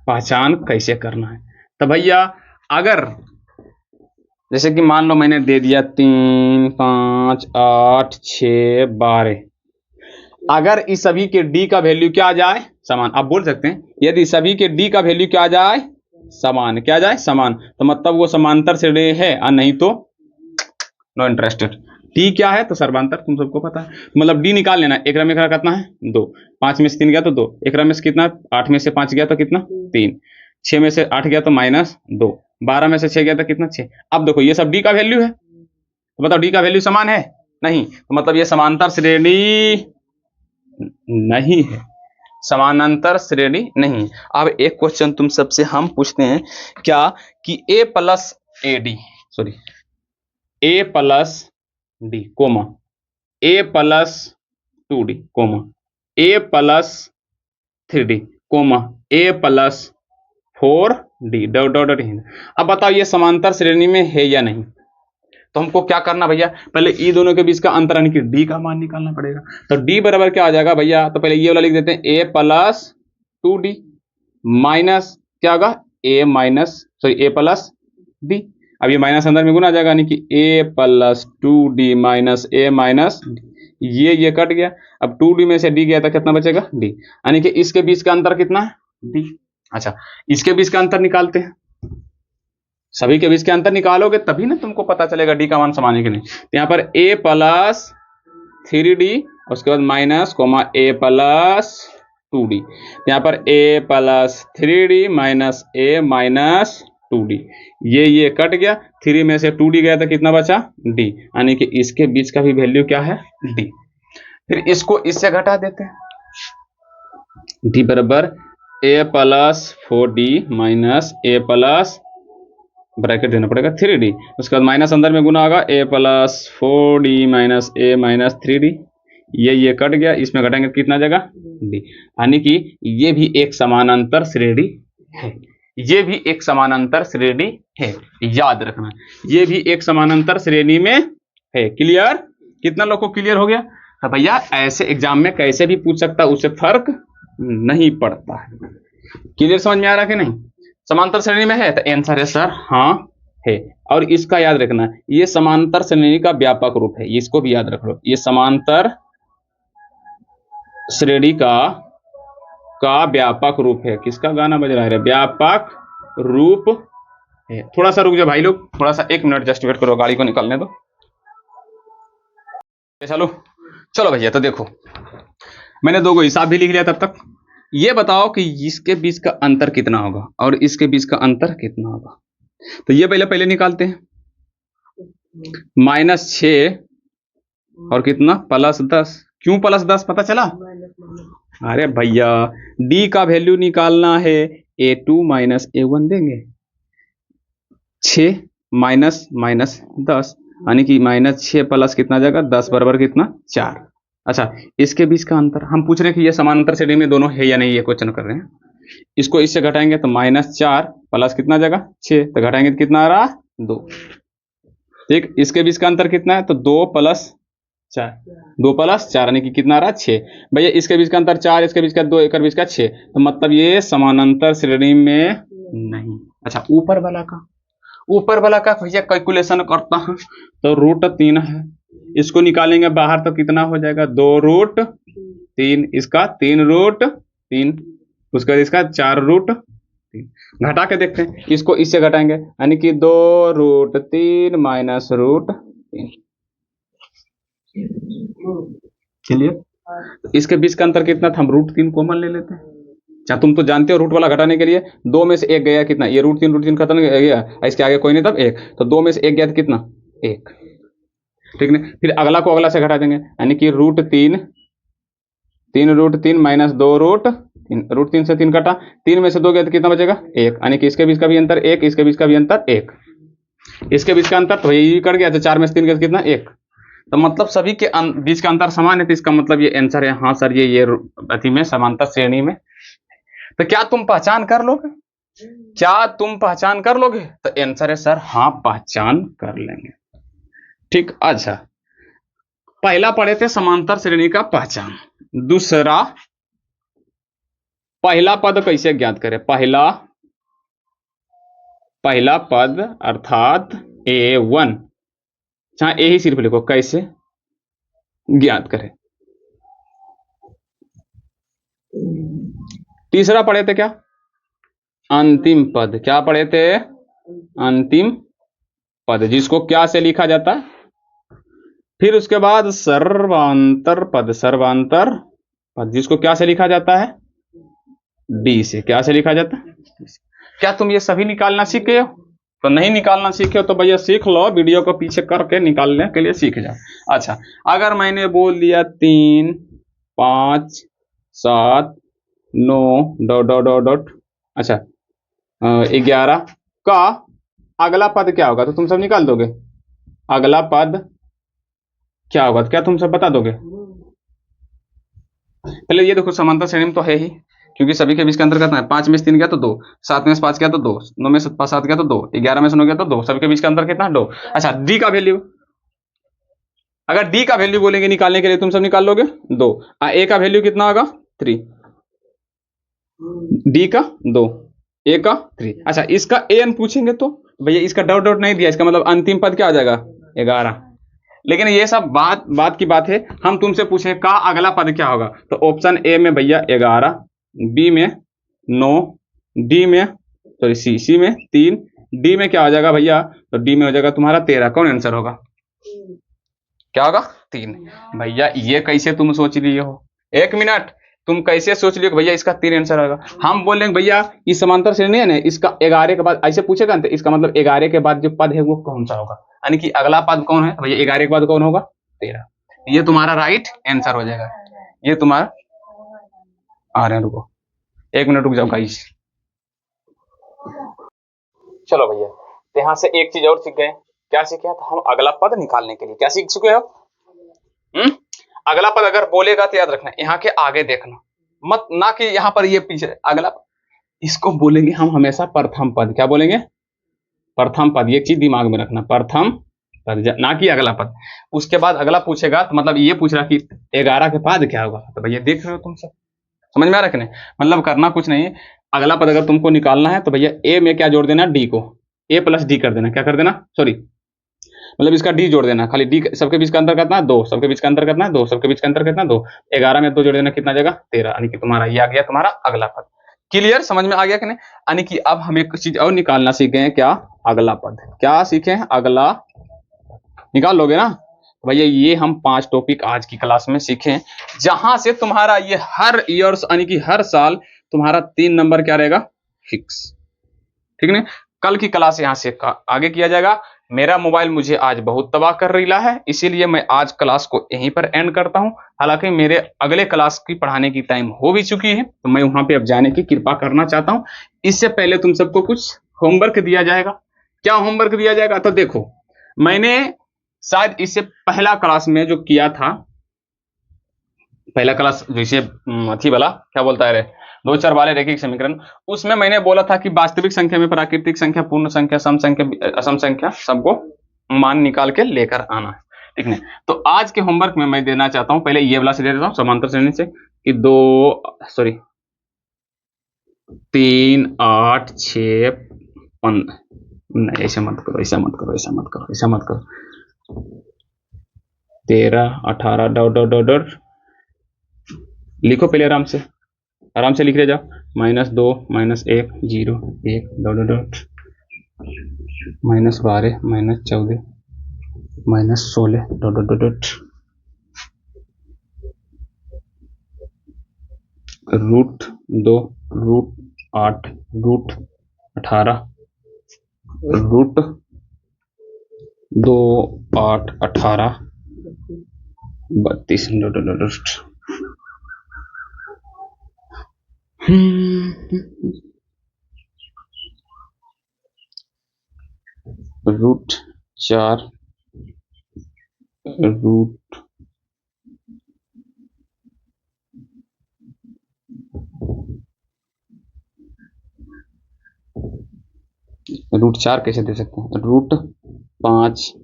पहचान कैसे करना है। तो भैया अगर जैसे कि मान लो मैंने दे दिया 3, 5, 8, 6, 12, अगर इस सभी के डी का वैल्यू क्या आ जाए समान, आप बोल सकते हैं यदि सभी के डी का वैल्यू क्या आ जाए समान, क्या आ जाए समान, तो मतलब वो समांतर श्रेणी है, और नहीं तो नो इंटरेस्टेड। डी क्या है तो सर्वांतर, तुम सबको पता है, मतलब डी निकाल लेना। एक में कितना है 2, 5 में से 3 गया तो 2, एक में से कितना 8 में से 5 गया तो कितना 3, 6 में से 8 गया तो -2, 12 में से 6 गया तो कितना 6। अब देखो ये सब डी का वैल्यू है, तो बताओ डी का वैल्यू समान है नहीं, तो मतलब ये समांतर श्रेणी नहीं है, समानांतर श्रेणी नहीं। अब एक क्वेश्चन तुम सबसे हम पूछते हैं क्या कि A + AD sorry A + D comma A + 2D comma A + 3D comma A + 4D dot dot dot. अब बताओ ये समांतर श्रेणी में है या नहीं, तो हमको क्या करना भैया, पहले ई दोनों के बीच का अंतर यानी कि डी का मान निकालना पड़ेगा। तो डी बराबर क्या आ जाएगा भैया, तो पहले ये वाला लिख देते हैं A + 2D माइनस क्या होगा A + D। अब ये माइनस अंदर में गुना आ जाएगा, यानी कि A + 2D minus A minus ये कट गया। अब 2D में से D गया तो कितना बचेगा D, यानी कि इसके बीच का अंतर कितना है D। अच्छा इसके बीच का अंतर निकालते हैं, सभी के बीच के अंतर निकालोगे तभी ना तुमको पता चलेगा डी का मान समान है कि नहीं। तो यहाँ पर A + 3D उसके बाद माइनस कोमा A + 2D, यहाँ पर A + 3D minus A minus 2D, ये कट गया, 3 में से 2D गया तो कितना बचा D, यानी कि इसके बीच का भी वैल्यू क्या है D। फिर इसको इससे घटा देते हैं, D बराबर A + 4D minus A + bracket देना पड़ेगा 3D, उसके बाद माइनस अंदर में गुना होगा A + 4D minus A minus 3D, ये कट गया, इसमें घटाएंगे कितना जगह D, यानी कि ये भी एक समानांतर श्रेणी है, ये भी एक समानांतर श्रेणी है, याद रखना ये भी एक समानांतर श्रेणी में है। क्लियर? कितना लोग को क्लियर हो गया? तो भैया ऐसे एग्जाम में कैसे भी पूछ सकता, उससे फर्क नहीं पड़ता है। क्लियर समझ में आ रहा कि नहीं? समांतर श्रेणी में है तो आंसर है सर हाँ है। और इसका याद रखना ये समांतर श्रेणी का व्यापक रूप है, इसको भी याद रख लो, ये समांतर श्रेणी का व्यापक रूप है। किसका गाना बज रहा है? व्यापक रूप है। थोड़ा सा रुक जाओ भाई लोग, थोड़ा सा 1 मिनट जस्ट वेट करो, गाड़ी को निकलने दो। चलो भैया, तो देखो मैंने 2 को हिसाब भी लिख लिया। तब तक ये बताओ कि इसके बीच का अंतर कितना होगा और इसके बीच का अंतर कितना होगा। तो ये पहले निकालते हैं, -6 और कितना +10। क्यों +10 पता चला? अरे भैया डी का वैल्यू निकालना है, A2 - A1 देंगे, 6 - -10 यानी कि -6 प्लस कितना आ जाएगा 10 बराबर कितना 4। अच्छा, इसके बीच का अंतर हम पूछ रहे हैं कि ये समानांतर श्रेणी में दोनों है या नहीं, ये क्वेश्चन कर रहे हैं। इसको इससे घटाएंगे तो -4 प्लस कितना आ जाएगा 6, तो घटाएंगे तो कितना आ रहा 2। ठीक, इसके बीच का अंतर कितना है तो 2 प्लस 4, 2 प्लस 4 यानी कि कितना आ रहा 6। भैया इसके बीच का अंतर 4, इसके बीच का 2, एक बीच का 6, तो मतलब ये समानांतर श्रेणी में नहीं। अच्छा, ऊपर वाला का भैया कैलकुलेशन करता हूं तो √3 है, इसको निकालेंगे बाहर तो कितना हो जाएगा 2√3, इसका 3√3, उसके बाद इसका 4√3। घटा के देखते हैं, इसको इससे घटाएंगे यानी कि 2√3 माइनस √3। चलिए, इसके बीच का अंतर कितना था, हम √3 कॉमन ले लेते हैं। अच्छा, तुम तो जानते हो रूट वाला घटाने के लिए 2 में से 1 गया कितना, ये √3 खत्म गया, इसके आगे कोई नहीं तब 1, तो 2 में से 1 गया तो कितना 1। ठीक है, फिर अगला को अगला से घटा देंगे यानी कि √3, 3√3 माइनस 2√3, √3 से 3 कटा, 3 में से 2 गया तो कितना बचेगा 1, यानी कि इसके बीच का भी अंतर 1, इसके बीच का भी अंतर 1, इसके बीच का अंतर तो ये कट गया, तो 4 में से 3 गया तो कितना 1। तो मतलब सभी के बीच का अंतर समान है, तो इसका मतलब ये आंसर है। हाँ सर, ये अति में समांतर श्रेणी में। तो क्या तुम पहचान कर लोगे, क्या तुम पहचान कर लोगे, तो आंसर है सर हाँ, पहचान कर लेंगे। ठीक, अच्छा, पहला पढ़े थे समांतर श्रेणी का पहचान। दूसरा, पहला पद कैसे ज्ञात करें, पहला पद अर्थात A1, चाहे ए ही सिर्फ लिखो, कैसे ज्ञात करें। तीसरा पढ़े थे क्या, अंतिम पद। क्या पढ़े थे, अंतिम पद, जिसको क्या से लिखा जाता है। फिर उसके बाद सर्वांतर पद, जिसको क्या से लिखा जाता है, डी से। क्या से लिखा जाता है, क्या तुम ये सभी निकालना सीख गए हो, तो नहीं निकालना सीखे हो तो भैया सीख लो, वीडियो को पीछे करके निकालने के लिए सीख जाओ। अच्छा, अगर मैंने बोल दिया 3, 5, 7, 9 ... अच्छा 11 का अगला पद क्या होगा, तो तुम सब निकाल दोगे अगला पद क्या होगा, तो क्या तुम सब बता दोगे। पहले ये देखो, समांतर श्रेणी में तो है ही, क्योंकि सभी के बीच का अंतर कितना है, 5 में से 3 गया तो 2, 7 में से 5 गया तो 2, 9 में से 7 गया तो 2, 11 में से 9 गया तो 2, सभी के बीच का अंतर कितना 2। अच्छा, डी का वैल्यू, अगर डी का वैल्यू बोलेंगे निकालने के लिए, तुम सब निकाल लोगे 2। ए का वैल्यू कितना होगा 3, डी का 2, ए का 3। अच्छा, इसका एन पूछेंगे तो भैया इसका डॉट नहीं दिया, इसका मतलब अंतिम पद क्या आ जाएगा 11। लेकिन ये सब बात की बात है, हम तुमसे पूछे का अगला पद क्या होगा, तो ऑप्शन ए में भैया 11, बी में 9, डी में सॉरी सी में 3, डी में क्या हो जाएगा भैया, तो डी में हो जाएगा तुम्हारा 13। कौन आंसर होगा, क्या होगा 3। भैया ये कैसे तुम सोच लिए हो, 1 मिनट, तुम कैसे सोच लियो भैया इसका 3 आंसर आएगा। हम बोलेंगे भैया इस समांतर श्रेणी है ना, इसका 11 के बाद ऐसे पूछेगा तो इसका मतलब 11 के बाद जो पद है वो कौन सा होगा, यानी कि अगला पद कौन है भैया, 11 के बाद कौन होगा 13। ये तुम्हारा राइट आंसर हो जाएगा। ये तुम्हारा आ रहे हैं, रुको 1 मिनट रुक जाओ गाइस। चलो भैया, तो यहां से एक चीज और सीख गए। क्या सीखे, तो हम अगला पद निकालने के लिए क्या सीख चुके हो। अगला पद अगर बोलेगा तो याद रखना यहाँ के आगे देखना मत, ना कि यहाँ पर ये पीछे। अगला इसको बोलेंगे हम हमेशा प्रथम पद। क्या बोलेंगे, प्रथम पद। ये चीज दिमाग में रखना, प्रथम पद, ना कि अगला पद। उसके बाद अगला पूछेगा तो मतलब ये पूछ रहा कि 11 के बाद क्या होगा, तो भैया देख रहे हो तुम सब, समझ में आ रहा है, मतलब करना कुछ नहीं है। अगला पद अगर तुमको निकालना है तो भैया ए में क्या जोड़ देना, डी को, ए प्लस डी कर देना। क्या कर देना, सॉरी मतलब इसका डी जोड़ देना, खाली डी, सबके बीच का अंतर कितना है 2, सबके बीच का अंतर कितना है 2, सबके बीच का अंतर कितना 2, 11 में 2 जोड़ देना कितना जाएगा 13, यानी कि तुम्हारा ये आ गया तुम्हारा अगला पद। क्लियर, समझ में आ गया कि नहीं। यानी कि अब हम एक चीज और निकालना सीख गए, क्या, अगला पद। क्या सीखे, अगला निकाल लोगे ना भैया। ये हम 5 टॉपिक आज की क्लास में सीखे, जहां से तुम्हारा ये हर ईयर यानी कि हर साल तुम्हारा 3 नंबर क्या रहेगा फिक्स, ठीक है। कल की क्लास यहां से आगे किया जाएगा। मेरा मोबाइल मुझे आज बहुत तबाह कर रहा है, इसीलिए मैं आज क्लास को यहीं पर एंड करता हूं। हालांकि मेरे अगले क्लास की पढ़ाने की टाइम हो भी चुकी है, तो मैं वहां पे अब जाने की कृपा करना चाहता हूं। इससे पहले तुम सबको कुछ होमवर्क दिया जाएगा। क्या होमवर्क दिया जाएगा, तो देखो मैंने शायद इससे पहला क्लास में जो किया था, पहला क्लास जैसे अथी वाला क्या बोलता है रे, दो चर वाले रैखिक समीकरण, उसमें मैंने बोला था कि वास्तविक संख्या में प्राकृतिक संख्या, पूर्ण संख्या, सम संख्या, असम संख्या सबको मान निकाल के लेकर आना है, ठीक है। तो आज के होमवर्क में मैं देना चाहता हूं, पहले ये वाला से दे देता हूं समांतर श्रेणी से कि 3 8 6 15, नहीं ऐसे मत करो, ऐसा मत करो, ऐसा मत करो, ऐसा मत करो, 13 18 डॉट डॉट डॉट डॉट लिखो पहले, आराम से लिख ले जाओ, -2 -1 0 1 dot dot dot -12 -14 -16 dot dot dot √2 √8 √18 √2 8 18 32 dot dot dot √4 √4 कैसे दे सकते हैं, √5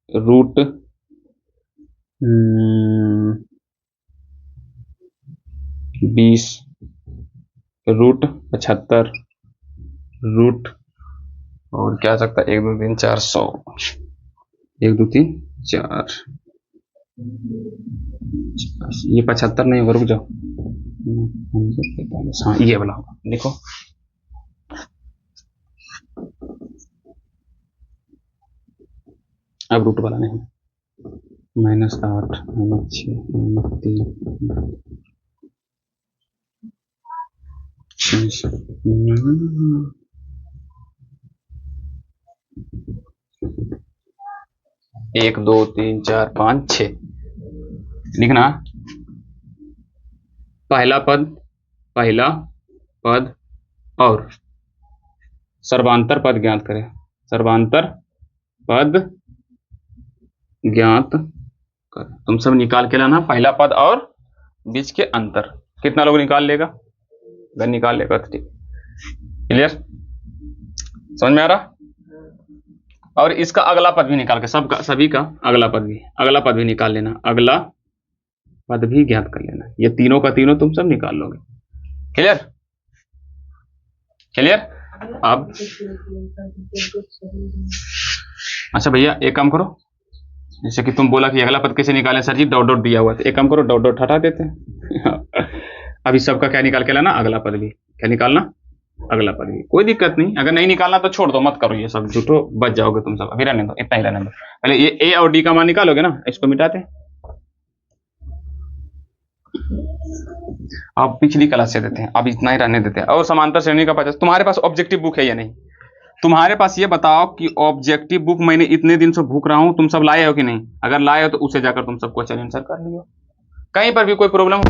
√20 √75 रूट और क्या आ सकता है, 1 2 3 4 100 1 2 3 4, ये 75 नहीं होगा, रुक जाओ, हाँ ये वाला होगा, देखो अब रूट वाला नहीं, -8 -6 -3 1 2 3 4 5 6 लिखना, पहला पद और सर्वांतर पद ज्ञात करें, सर्वांतर पद ज्ञात कर, तुम सब निकाल के लाना पहला पद और बीच के अंतर, कितना लोग निकाल लेगा, अगर निकाल लेगा तो ठीक, क्लियर, समझ में आ रहा। और इसका अगला पद भी निकाल के, सबका सभी का अगला पद भी निकाल लेना, अगला पद भी ज्ञात कर लेना, ये तीनों का तीनों तुम सब निकाल लोगे, क्लियर क्लियर। अब अच्छा भैया एक काम करो, जैसे कि तुम बोला कि अगला पद कैसे निकालें सर जी, डॉट डॉट दिया हुआ, तो एक काम करो, डॉट डॉट हटा देते हैं अभी सबका क्या निकाल के लाना, अगला पद भी, क्या निकालना, अगला पद भी, कोई दिक्कत नहीं, अगर नहीं निकालना तो छोड़ दो, मत करो ये सब झूठो, बच जाओगे तुम सब, अभी रहने दो, इतना ही रहने दो, पहले ये ए और डी का मान निकालोगे ना, इसको मिटाते हैं, अब पिछली क्लास से देते हैं, अब इतना ही रहने देते हैं। और समांतर श्रेणी का 50, तुम्हारे पास ऑब्जेक्टिव बुक है या नहीं, तुम्हारे पास ये बताओ कि ऑब्जेक्टिव बुक मैंने इतने दिन से भूख रहा हूं, तुम सब लाए हो कि नहीं, अगर लाए हो तो उसे जाकर तुम सब क्वेश्चन आंसर कर लियो, कहीं पर भी कोई प्रॉब्लम हो